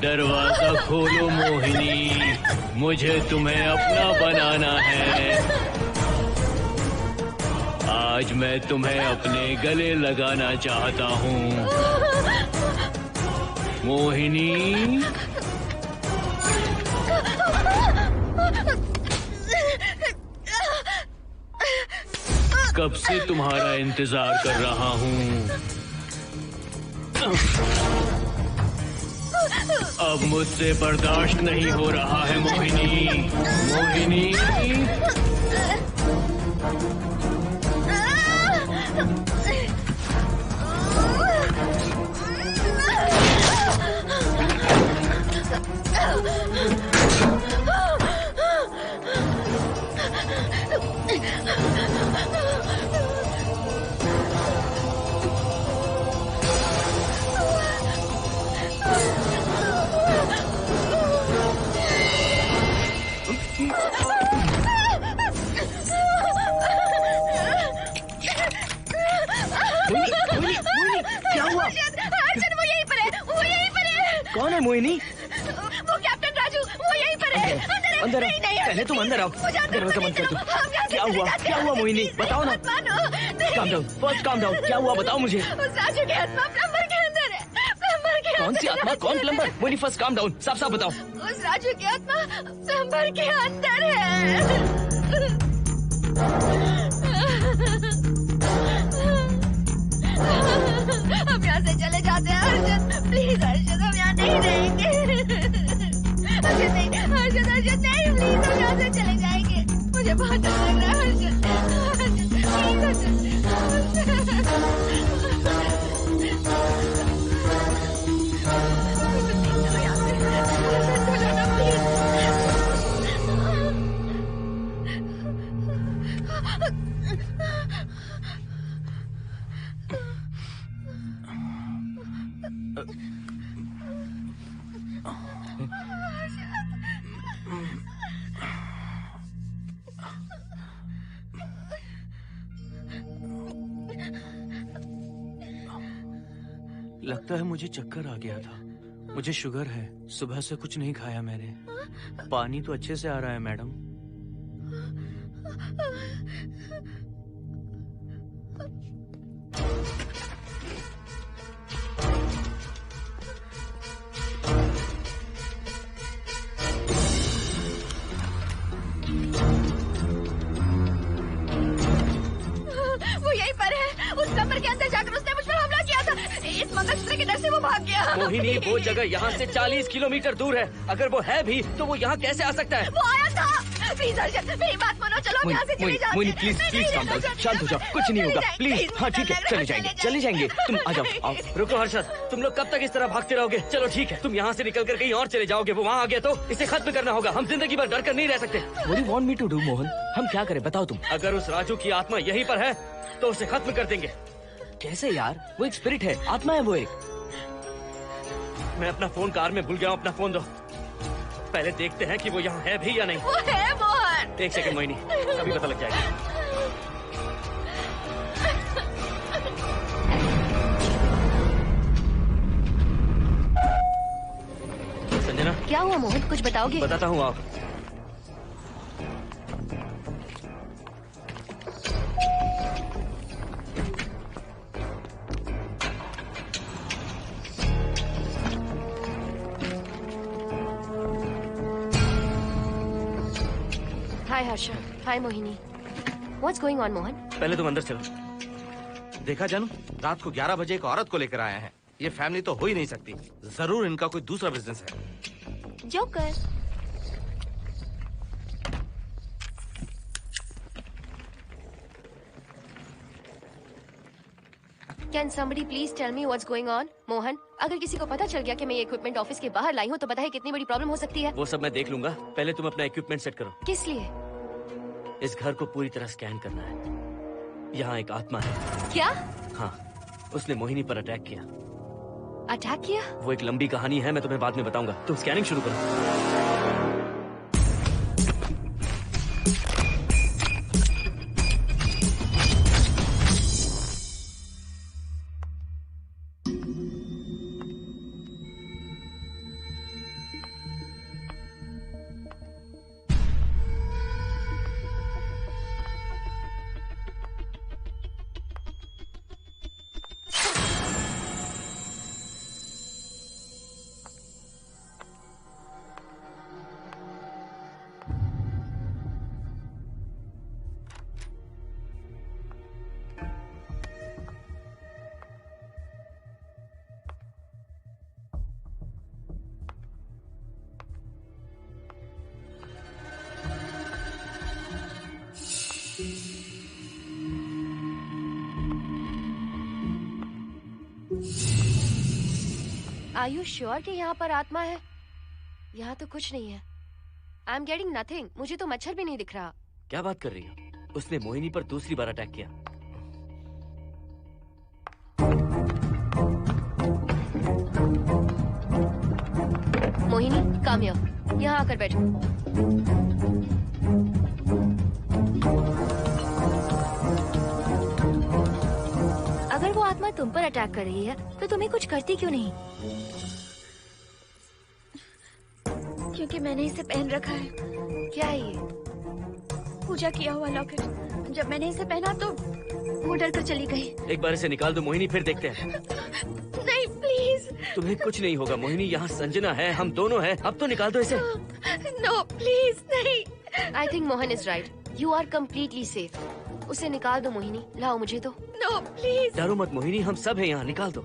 दरवाजा खोलो मोहिनी, मुझे तुम्हें अपना बनाना है। आज मैं तुम्हें अपने गले लगाना चाहता हूँ मोहिनी। कब से तुम्हारा इंतजार कर रहा हूँ। अब मुझसे बर्दाश्त नहीं हो रहा है मोहिनी। मोहिनी कौन है मोहिनी? वो कैप्टन राजू, वो यहीं पर है। अंदर आओ। पहले तुम अंदर आओ। दरवाजा बंद कर दो। क्या हुआ? क्या हुआ मोहिनी? बताओ ना। Calm down, first calm down. क्या हुआ बताओ मुझे। उस राजू की आत्मा प्लम्बर के अंदर है। प्लम्बर के कौन सी आत्मा? कौन plumber? Mohini first calm down, साफ साफ बताओ। उस राजू की आत्मा प्लम्बर के अंदर है। हम यहाँ से चले जाते हैं हर्षद, प्लीज हर्षद, हम यहाँ नहीं रहेंगे। हर्षद नहीं, हर्षद, हर्षद लगता है मुझे चक्कर आ गया था। मुझे शुगर है, सुबह से कुछ नहीं खाया मैंने। पानी तो अच्छे से आ रहा है मैडम। वो यहीं पर है। उस कमरे के अंदर जाकर उसने मुझ पर हमला किया था। इस मंगलसूत्र के डर से वो भाग गया। मोहिनी, वो जगह यहाँ से 40 किलोमीटर दूर है। अगर वो है भी तो वो यहाँ कैसे आ सकता है? वो आया था। प्लीज अर्शद, मेरी बात मानो, चलो हम यहाँ से चले जाते हैं। Mohini please please calm down, शांत हो जाओ, कुछ नहीं होगा प्लीज। हाँ ठीक है, चले जाएंगे। तुम आ जाओ, आओ। रुको हर्षद, तुम लोग कब तक इस तरह भागते रहोगे? चलो ठीक है, तुम यहाँ से निकल कर कहीं और चले जाओगे। वो वहाँ आ गया तो इसे खत्म करना होगा। हम जिंदगी भर डर कर नहीं रह सकते। What do you want me to do, Mohan? हम क्या करें बताओ तुम। अगर उस राजू की आत्मा यहीं पर है तो उसे खत्म कर देंगे। कैसे यार? वो एक स्पिरिट है, आत्मा है वो एक। मैं अपना फोन कार में भूल गया हूँ। अपना फोन दो। पहले देखते हैं कि वो यहाँ है भी या नहीं। वो है मोहन। एक सेकंड मोहिनी, अभी पता लग जाएगा। संजना, क्या हुआ मोहन, कुछ बताओगे? बताता हूँ आप। हाय हर्षा, हाय Mohini. What's going on, Mohan? पहले तुम अंदर चलो। देखा जानू, रात को 11 बजे एक औरत को लेकर आया है। ये फैमिली तो हो ही नहीं सकती। जरूर इनका कोई दूसरा बिजनेस है। Joker. Can somebody please tell me what's going on? Mohan, अगर किसी को पता चल गया कि मैं ये इक्विपमेंट ऑफिस के बाहर लाई हूँ तो बताइए कितनी बड़ी प्रॉब्लम हो सकती है। वो सब मैं देख लूंगा। पहले तुम अपना इक्विपमेंट सेट करो। किस लिए? इस घर को पूरी तरह स्कैन करना है। यहाँ एक आत्मा है। क्या? हाँ, उसने मोहिनी पर अटैक किया। अटैक किया? वो एक लंबी कहानी है, मैं तुम्हें बाद में बताऊंगा। तुम स्कैनिंग शुरू करो। Are you sure कि यहाँ पर आत्मा है? यहाँ तो कुछ नहीं है। I'm getting nothing. मुझे तो मच्छर भी नहीं दिख रहा। क्या बात कर रही हो? उसने मोहिनी पर दूसरी बार अटैक किया। Mohini, come here. यहाँ आकर बैठो। अगर वो आत्मा तुम पर अटैक कर रही है तो तुम्हें कुछ करती क्यों नहीं? क्योंकि मैंने इसे पहन रखा है। क्या है ये? पूजा किया हुआ लॉकेट। जब मैंने इसे पहना तो वो डर कर चली गई। एक बार इसे निकाल दो मोहिनी, फिर देखते हैं। नहीं प्लीज। तुम्हें कुछ नहीं होगा मोहिनी, यहाँ संजना है, हम दोनों हैं। अब तो निकाल दो इसे। नो प्लीज नहीं। I think Mohan is right. You are completely safe. उसे निकाल दो मोहिनी, लाओ मुझे तो। No please. डरो मत मोहिनी, हम सब हैं यहाँ, निकाल दो।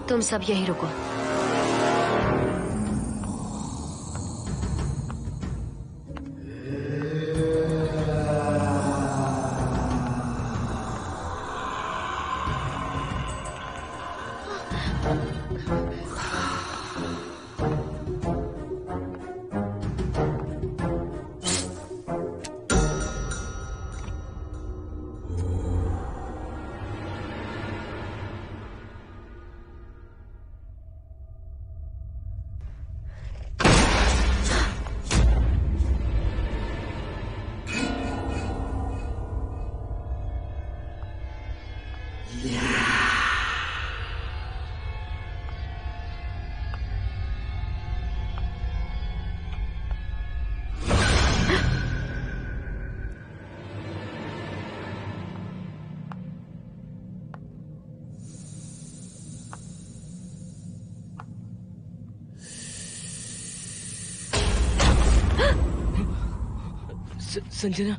तुम सब यहीं रुको। संजना,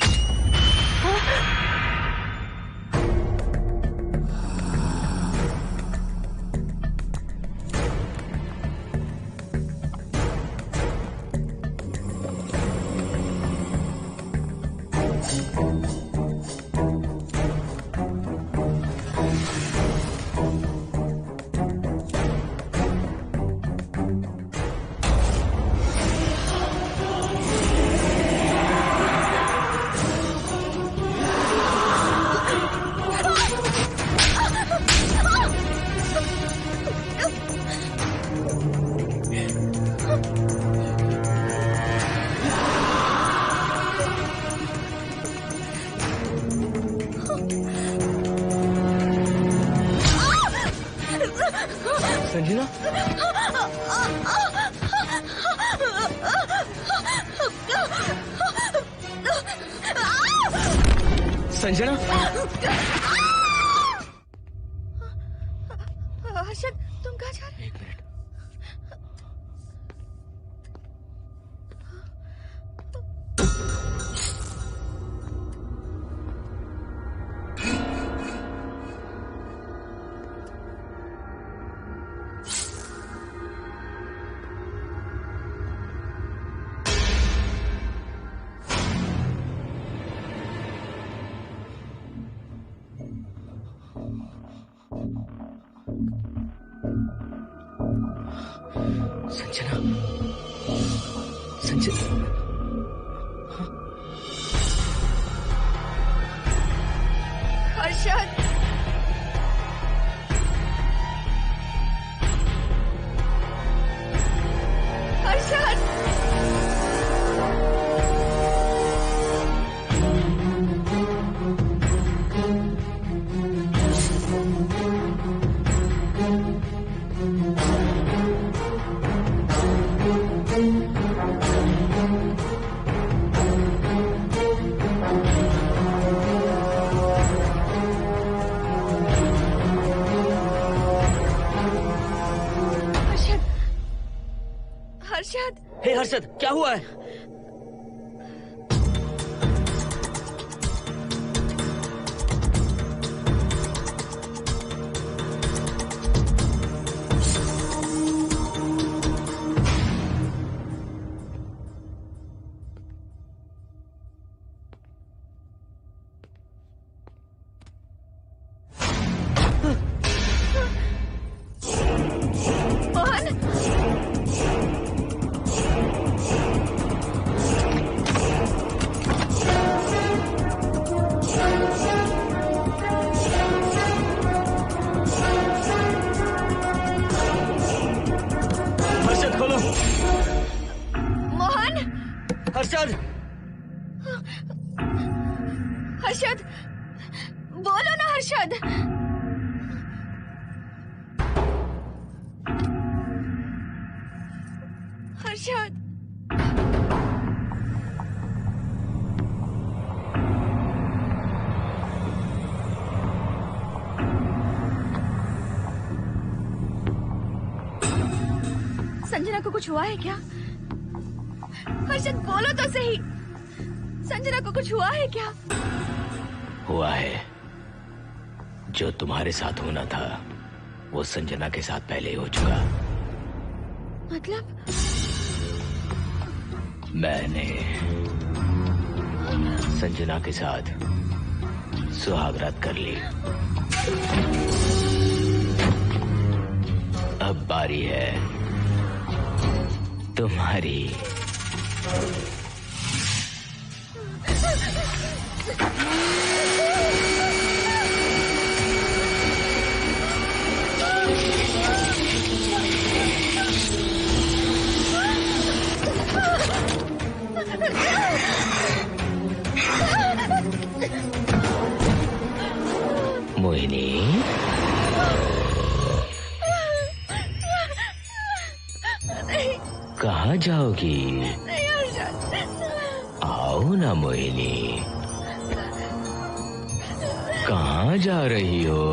संजना, संजना, हर्षद, तुम कहाँ जा रहे हो? एक मिनट। संजना, संजना, हर्षद, हर्षद, हर्षद, हे हर्षद, क्या हुआ है? हर्षद, हर्षद, बोलो ना हर्षद। हर्षद, संजना को कुछ हुआ है क्या? हर्षद बोलो तो सही, संजना को कुछ हुआ है क्या? हुआ है। जो तुम्हारे साथ होना था वो संजना के साथ पहले ही हो चुका। मतलब? मैंने संजना के साथ सुहागरात कर ली। अब बारी है तुम्हारी। मोहिनी, कहाँ जाओगी? आओ ना मोहिनी, कहाँ जा रही हो?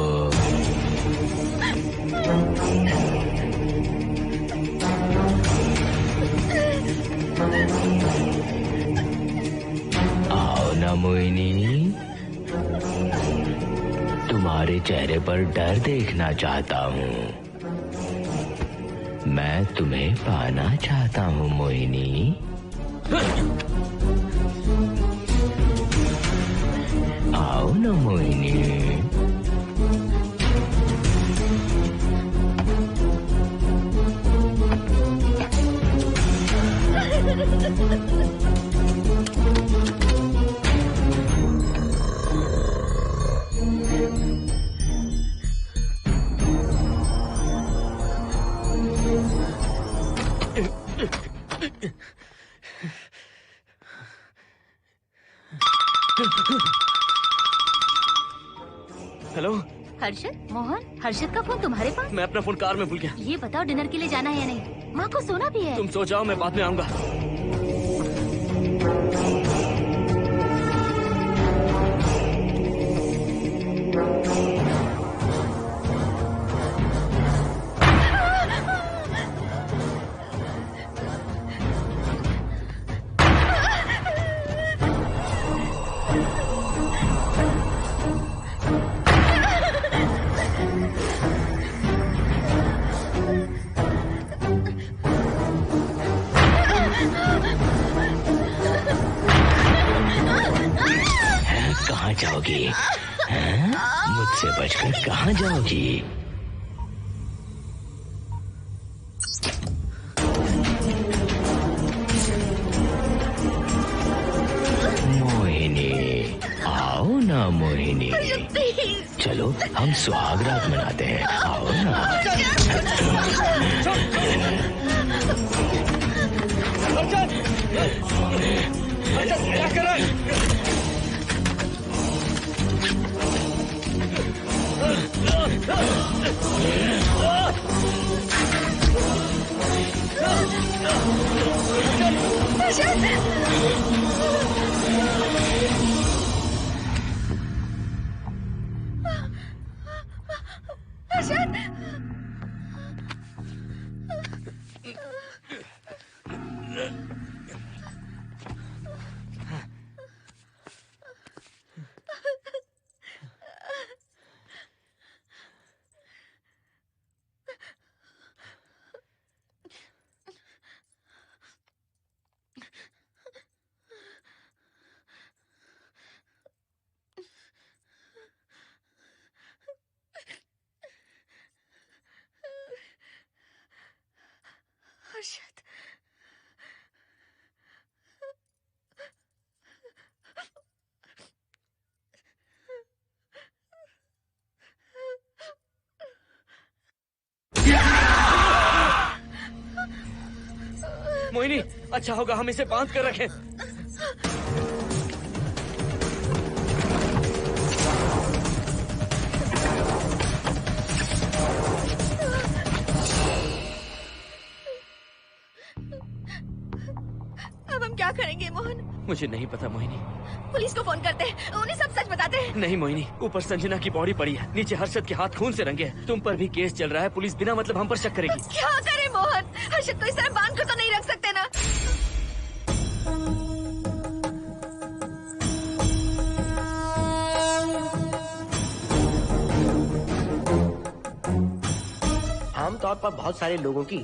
आओ ना मोहिनी, तुम्हारे चेहरे पर डर देखना चाहता हूँ। मैं तुम्हें पाना चाहता हूँ मोहिनी। आओ ना मोहिनी। हेलो हर्षद, मोहन, हर्षद का फोन तुम्हारे पास? मैं अपना फोन कार में भूल गया। ये बताओ डिनर के लिए जाना है या नहीं? माँ को सोना भी है। तुम सो जाओ, मैं बाद में आऊंगा। कहाँ जाओगी? मुझसे बचकर कहाँ जाओगी? मोहिनी, आओ ना मोहिनी। चलो हम सुहागरात मनाते हैं, आओ ना। क्या कर रहा है? मोहिनी, अच्छा होगा हम इसे बांध कर रखें। अब हम क्या करेंगे मोहन? मुझे नहीं पता मोहिनी। पुलिस को फोन करते हैं, उन्हें सब सच बताते हैं। नहीं मोहिनी, ऊपर संजना की बॉडी पड़ी है, नीचे हर्षद के हाथ खून से रंगे हैं। तुम पर भी केस चल रहा है, पुलिस बिना मतलब हम पर शक करेगी। क्या करे मोहन? हर्षद को इस तरह बांध कर तो नहीं रख सकते ना। आमतौर पर बहुत सारे लोगों की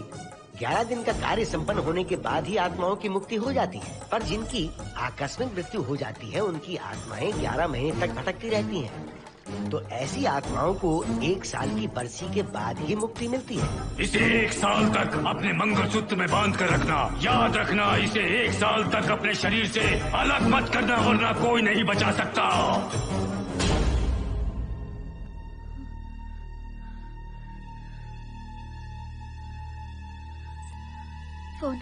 11 दिन का कार्य संपन्न होने के बाद ही आत्माओं की मुक्ति हो जाती है, पर जिनकी आकस्मिक मृत्यु हो जाती है उनकी आत्माएं 11 महीने तक भटकती रहती हैं। तो ऐसी आत्माओं को 1 साल की बरसी के बाद ही मुक्ति मिलती है। इसे 1 साल तक अपने मंगलसूत्र में बांध कर रखना। याद रखना, इसे 1 साल तक अपने शरीर से अलग मत करना, वरना कोई नहीं बचा सकता। फोन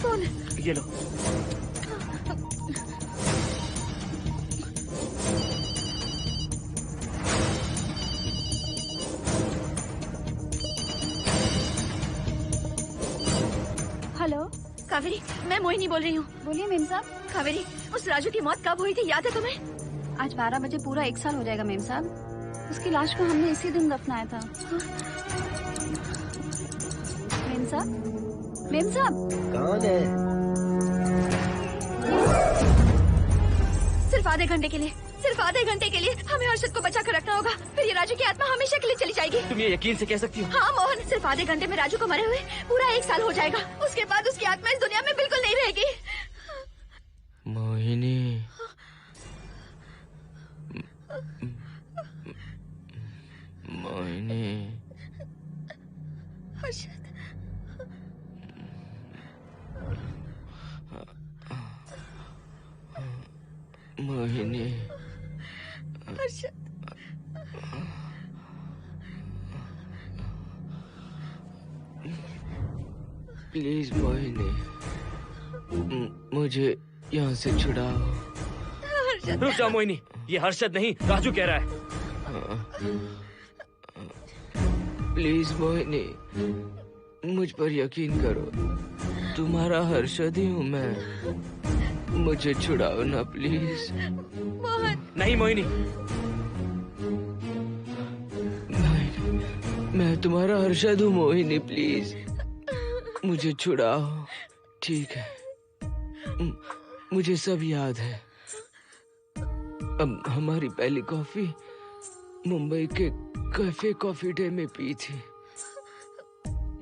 फोन ये लो। हेलो कावेरी, मैं मोहिनी बोल रही हूँ। बोलिए मेम साहब। कावेरी, उस राजू की मौत कब हुई थी, याद है तुम्हें? आज 12 बजे पूरा 1 साल हो जाएगा मेम साहब। उसकी लाश को हमने इसी दिन दफनाया था। मेम साहब, मेम साहब। कौन है? सिर्फ आधे घंटे के लिए, सिर्फ आधे घंटे के लिए हमें हर्षद को बचा कर रखना होगा, फिर ये राजू की आत्मा हमेशा के लिए चली जाएगी। तुम ये यकीन से कह सकती हो? हाँ मोहन, सिर्फ आधे घंटे में राजू को मरे हुए पूरा 1 साल हो जाएगा। उसके बाद उसकी आत्मा इस दुनिया में बिल्कुल नहीं रहेगी। मोहिनी, मोहिनी, हर्षद, मोहिनी, हर्षद, प्लीज मोहिनी, मुझे यहाँ से छुड़ाओ। रुक जाओ मोहिनी, ये हर्षद नहीं राजू कह रहा है। प्लीज मोहिनी, मुझ पर यकीन करो, तुम्हारा हर्षद ही हूँ मैं। मुझे छुड़ाओ ना प्लीज। मोहन। नहीं मोहिनी, मैं तुम्हारा हर्षद हूँ मोहिनी, प्लीज मुझे छुड़ाओ। ठीक है, मुझे सब याद है। अब हमारी पहली कॉफी मुंबई के कैफे कॉफी डे में पी थी।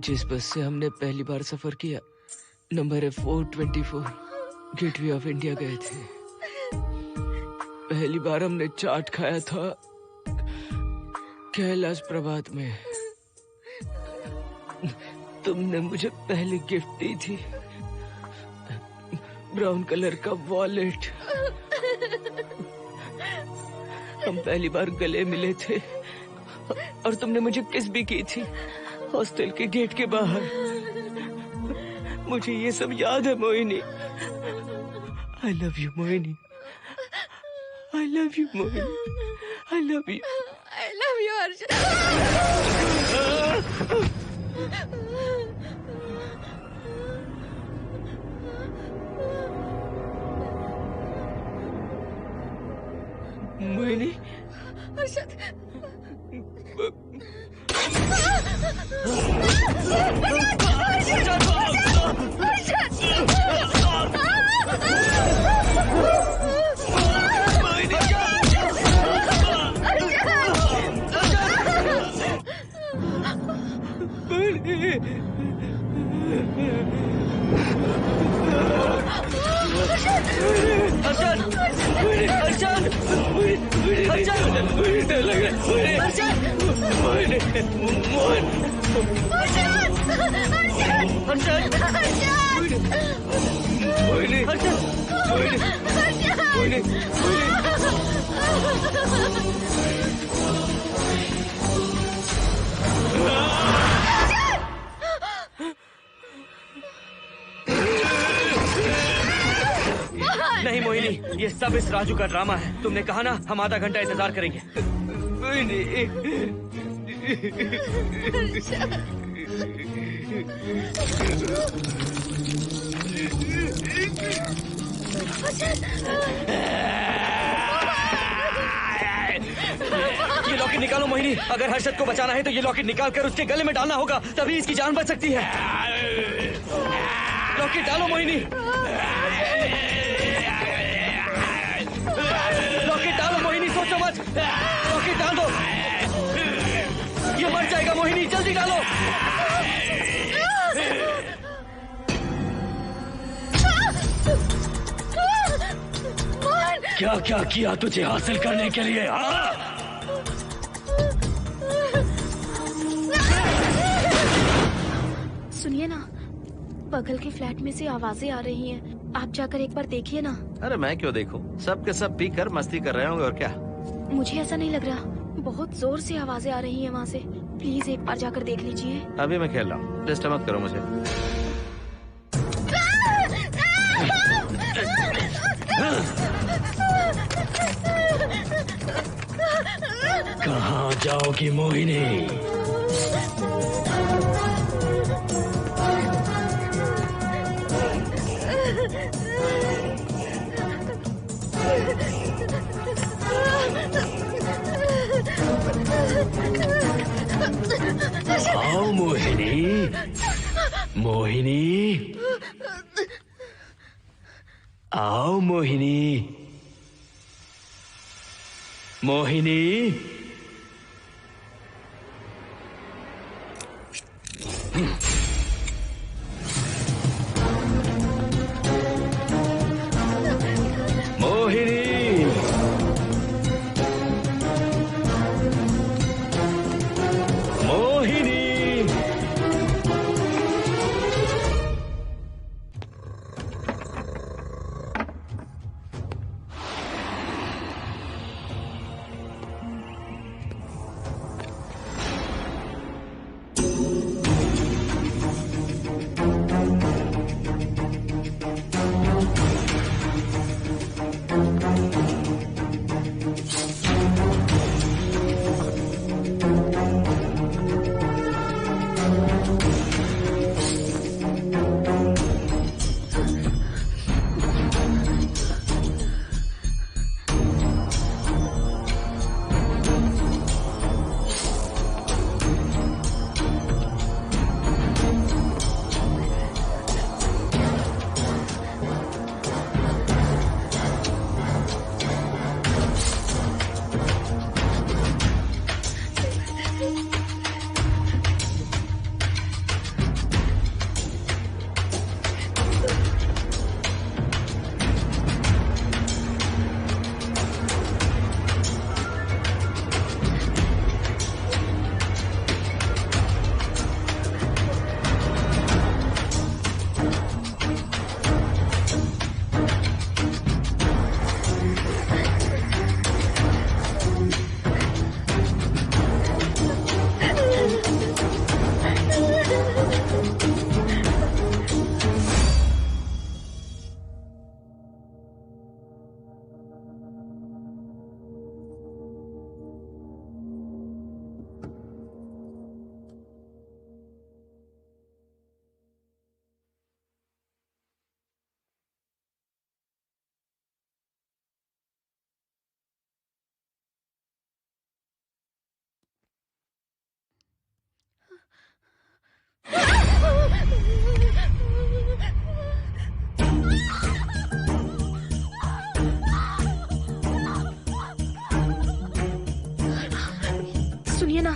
जिस बस से हमने पहली बार सफर किया, नंबर है 424, गेटवे ऑफ इंडिया गए थे। पहली बार हमने चाट खाया था कैलाश प्रभात में। तुमने मुझे पहली गिफ्ट दी थी, ब्राउन कलर का वॉलेट। हम पहली बार गले मिले थे और तुमने मुझे किस भी की थी हॉस्टल के गेट के बाहर। मुझे ये सब याद है Mohini. I love you Mohini, I love you Mohini, I love you, I love you Harshad. Mohini, Harshad, नहीं मोहिनी, ये सब इस राजू का ड्रामा है। तुमने कहा ना हम आधा घंटा इंतजार करेंगे। ये लॉकेट निकालो मोहिनी। अगर हर्षद को बचाना है तो ये लॉकेट निकाल कर उसके गले में डालना होगा, तभी इसकी जान बच सकती है। लॉकेट डालो मोहिनी। लॉकेट डालो मोहिनी, सोचो मत। लॉकेट डाल दो। ये मर जाएगा मोहिनी, जल्दी डालो। क्या क्या किया तुझे हासिल करने के लिए? सुनिए ना, बगल के फ्लैट में से आवाजें आ रही हैं। आप जाकर एक बार देखिए ना। अरे मैं क्यों देखूं? सब के सब पी कर मस्ती कर रहे होंगे और क्या। मुझे ऐसा नहीं लग रहा, बहुत जोर से आवाजें आ रही हैं वहाँ से। प्लीज एक बार जाकर देख लीजिए। अभी मैं खेल रहा हूँ, डिस्टर्ब मत करो मुझे। कहाँ जाओगी मोहिनी? आओ मोहिनी, मोहिनी, आओ मोहिनी, मोहिनी। सुनिए ना,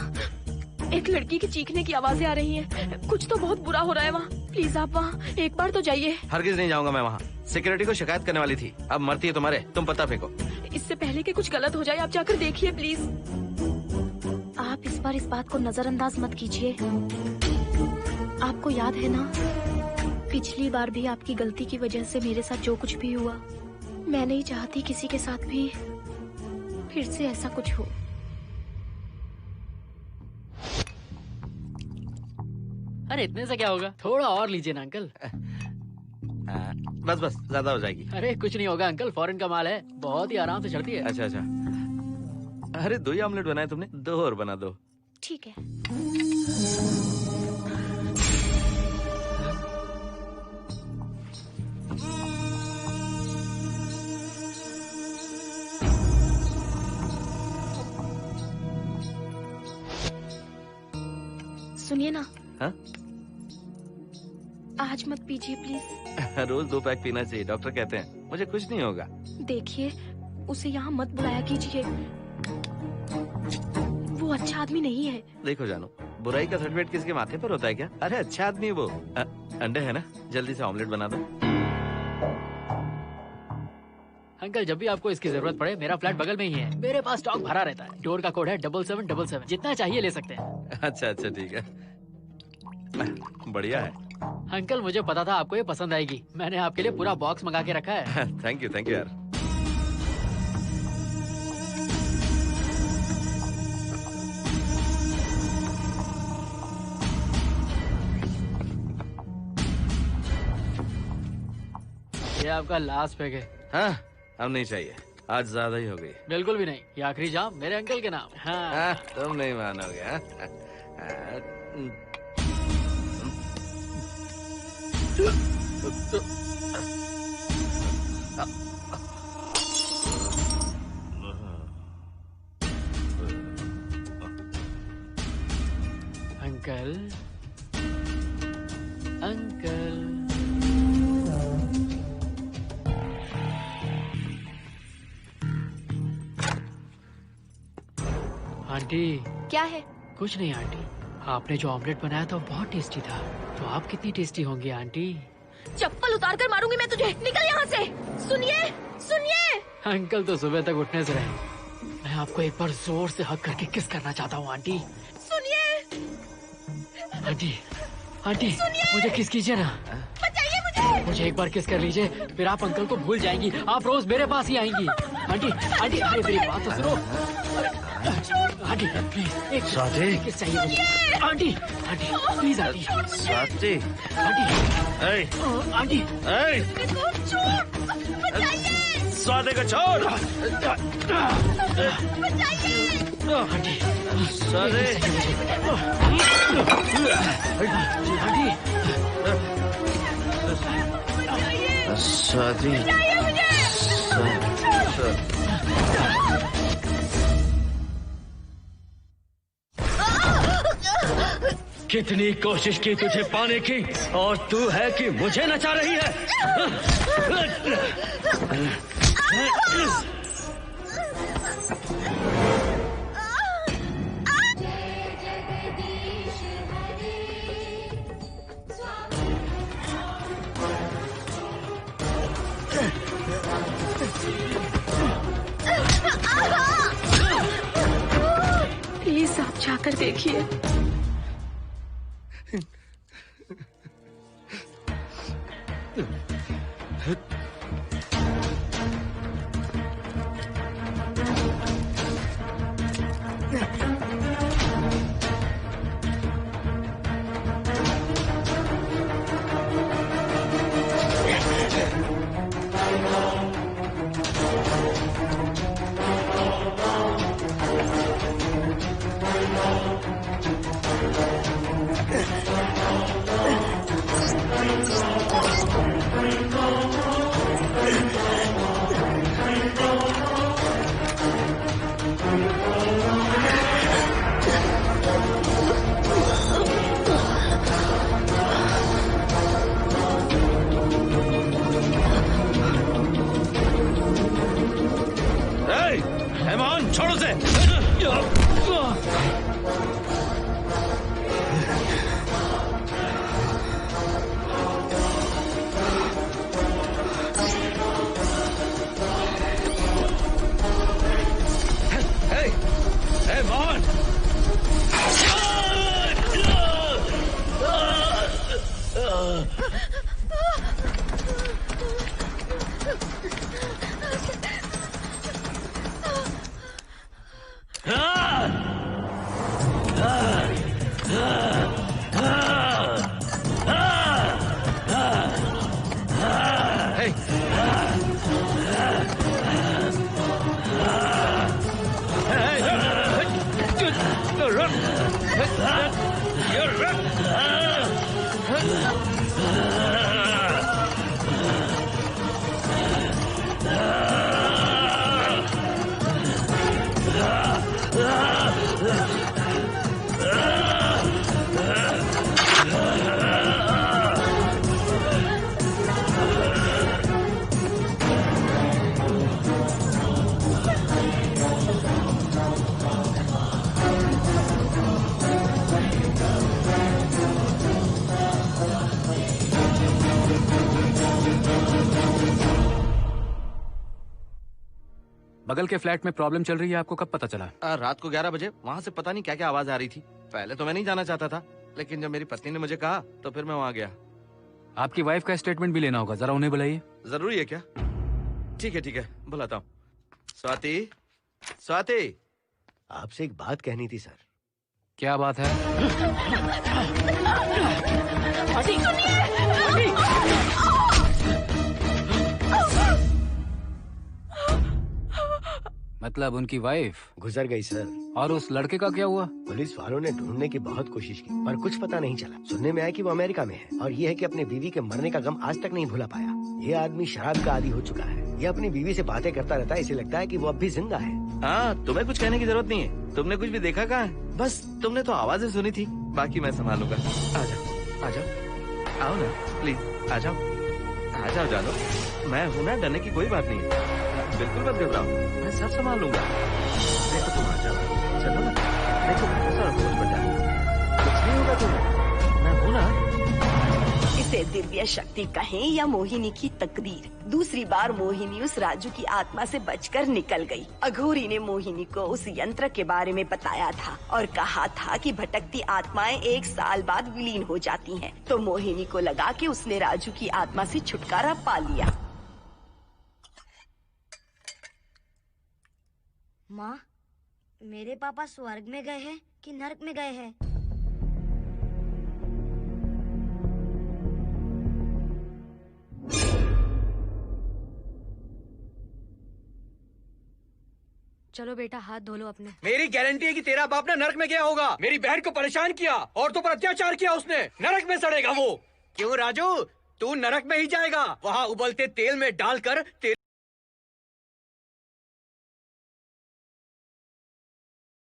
एक लड़की की चीखने की आवाजें आ रही हैं। कुछ तो बहुत बुरा हो रहा है वहाँ। प्लीज आप वहाँ एक बार तो जाइए। हरगिज नहीं जाऊंगा मैं वहाँ। सिक्योरिटी को शिकायत करने वाली थी, अब मरती है तुम्हारे, तुम पता फेंको। इससे पहले कि कुछ गलत हो जाए आप जाकर देखिए प्लीज। आप इस बार इस बात को नजरअंदाज मत कीजिए। आपको याद है ना, पिछली बार भी आपकी गलती की वजह से मेरे साथ जो कुछ भी हुआ, मैं नहीं चाहती किसी के साथ भी फिर से ऐसा कुछ हो। अरे इतने से क्या होगा, थोड़ा और लीजिए ना अंकल। बस बस, ज्यादा हो जाएगी। अरे कुछ नहीं होगा अंकल, फॉरेन का माल है, बहुत ही आराम से चढ़ती है। अच्छा अच्छा। अरे 2 ही ऑमलेट बनाए तुमने, 2 और बना दो। ठीक है। सुनिए ना, हाँ? आज मत पीजिए प्लीज। रोज 2 पैक पीना चाहिए, डॉक्टर कहते हैं। मुझे कुछ नहीं होगा। देखिए, उसे यहाँ मत बुलाया कीजिए, वो अच्छा आदमी नहीं है। देखो जानू, बुराई का सर्टिफिकेट किसके माथे पर होता है क्या? अरे अच्छा आदमी है वो। अंडे है ना, जल्दी से ऑमलेट बना दो। अंकल, जब भी आपको इसकी जरूरत पड़े, मेरा फ्लैट बगल में ही है। मेरे पास स्टॉक भरा रहता है। डोर का कोड है 7777। जितना चाहिए ले सकते हैं। अच्छा अच्छा ठीक है, बढ़िया है। अंकल, मुझे पता था आपको ये पसंद आएगी। मैंने आपके लिए पूरा बॉक्स मंगा के रखा है। थैंक यू यार। ये आपका लास्ट पैक है। हाँ, अब नहीं चाहिए, आज ज्यादा ही हो गई। बिल्कुल भी नहीं, ये आखिरी जाम मेरे अंकल के नाम। हाँ। तुम नहीं मानोगे। Uncle, uncle, aunty. क्या है? कुछ नहीं आंटी, आपने जो ऑमलेट बनाया था बहुत टेस्टी था। तो आप कितनी टेस्टी होंगी आंटी? चप्पल उतार कर मारूंगी मैं तुझे। निकल यहाँ से। सुनिए, सुनिए। अंकल तो सुबह तक उठने से रहे। मैं आपको एक बार जोर से हक करके किस करना चाहता हूँ आंटी। सुनिए। आंटी, आंटी, मुझे किस कीजिए ना। बचाइए मुझे एक बार किस कर लीजिए, फिर आप अंकल को भूल जाएंगी। आप रोज मेरे पास ही आएंगी। आंटी, आंटी, अरे मेरी बात तो सुनो। आंटी प्लीज, एक किस चाहिए मुझे। Aunty, aunty please aunty. Swati, aunty, aunty, Swati को छोड़। आंटी, स्वाति, स्वाति, कितनी कोशिश की तुझे पाने की, और तू है कि मुझे नचा रही है। प्लीज आप जाकर देखिए। छोड़ो उसे। मोहन, बगल के फ्लैट में प्रॉब्लम चल रही है, आपको कब पता चला? रात को 11 बजे वहाँ से पता नहीं क्या क्या आवाज आ रही थी। पहले तो मैं नहीं जाना चाहता था, लेकिन जब मेरी पत्नी ने मुझे कहा तो फिर मैं वहाँ गया। आपकी वाइफ का स्टेटमेंट भी लेना होगा, जरा उन्हें बुलाइए। जरूरी है क्या? ठीक है, बुलाता हूँ। स्वाति, स्वाति, आपसे एक बात कहनी थी सर। क्या बात है? मतलब उनकी वाइफ गुजर गई सर। और उस लड़के का क्या हुआ? पुलिस वालों ने ढूंढने की बहुत कोशिश की पर कुछ पता नहीं चला। सुनने में आया कि वो अमेरिका में है और ये है कि अपने बीवी के मरने का गम आज तक नहीं भुला पाया। ये आदमी शराब का आदी हो चुका है। ये अपनी बीवी से बातें करता रहता है, इसे लगता है कि वो अब भी जिंदा है। हाँ, तुम्हें कुछ कहने की जरूरत नहीं है। तुमने कुछ भी देखा कहाँ है? बस तुमने तो आवाजें सुनी थी, बाकी मैं संभालूंगा। आ जाओ, आओ ना प्लीज, आ जाओ जानो। मैं हूँ ना, डरने की कोई बात नहीं है। बिल्कुल मत घबराओ, मैं सब संभाल लूंगा। देखो तुम आ जाओ, चलो ना। देखो कुछ नहीं होगा तुम्हें, मैं हूँ ना। इसे दिव्य शक्ति कहें या मोहिनी की तकदीर, दूसरी बार मोहिनी उस राजू की आत्मा से बचकर निकल गई। अघोरी ने मोहिनी को उस यंत्र के बारे में बताया था और कहा था कि भटकती आत्माएं 1 साल बाद विलीन हो जाती हैं। तो मोहिनी को लगा कि उसने राजू की आत्मा से छुटकारा पा लिया। माँ, मेरे पापा स्वर्ग में गए हैं कि नरक में गए हैं? चलो बेटा, हाथ धो लो अपने। मेरी गारंटी है कि तेरा बाप ना नरक में गया होगा। मेरी बहन को परेशान किया, औरतों पर अत्याचार किया उसने। नरक में सड़ेगा वो। क्यों राजू, तू नरक में ही जाएगा। वहाँ उबलते तेल में डालकर तेल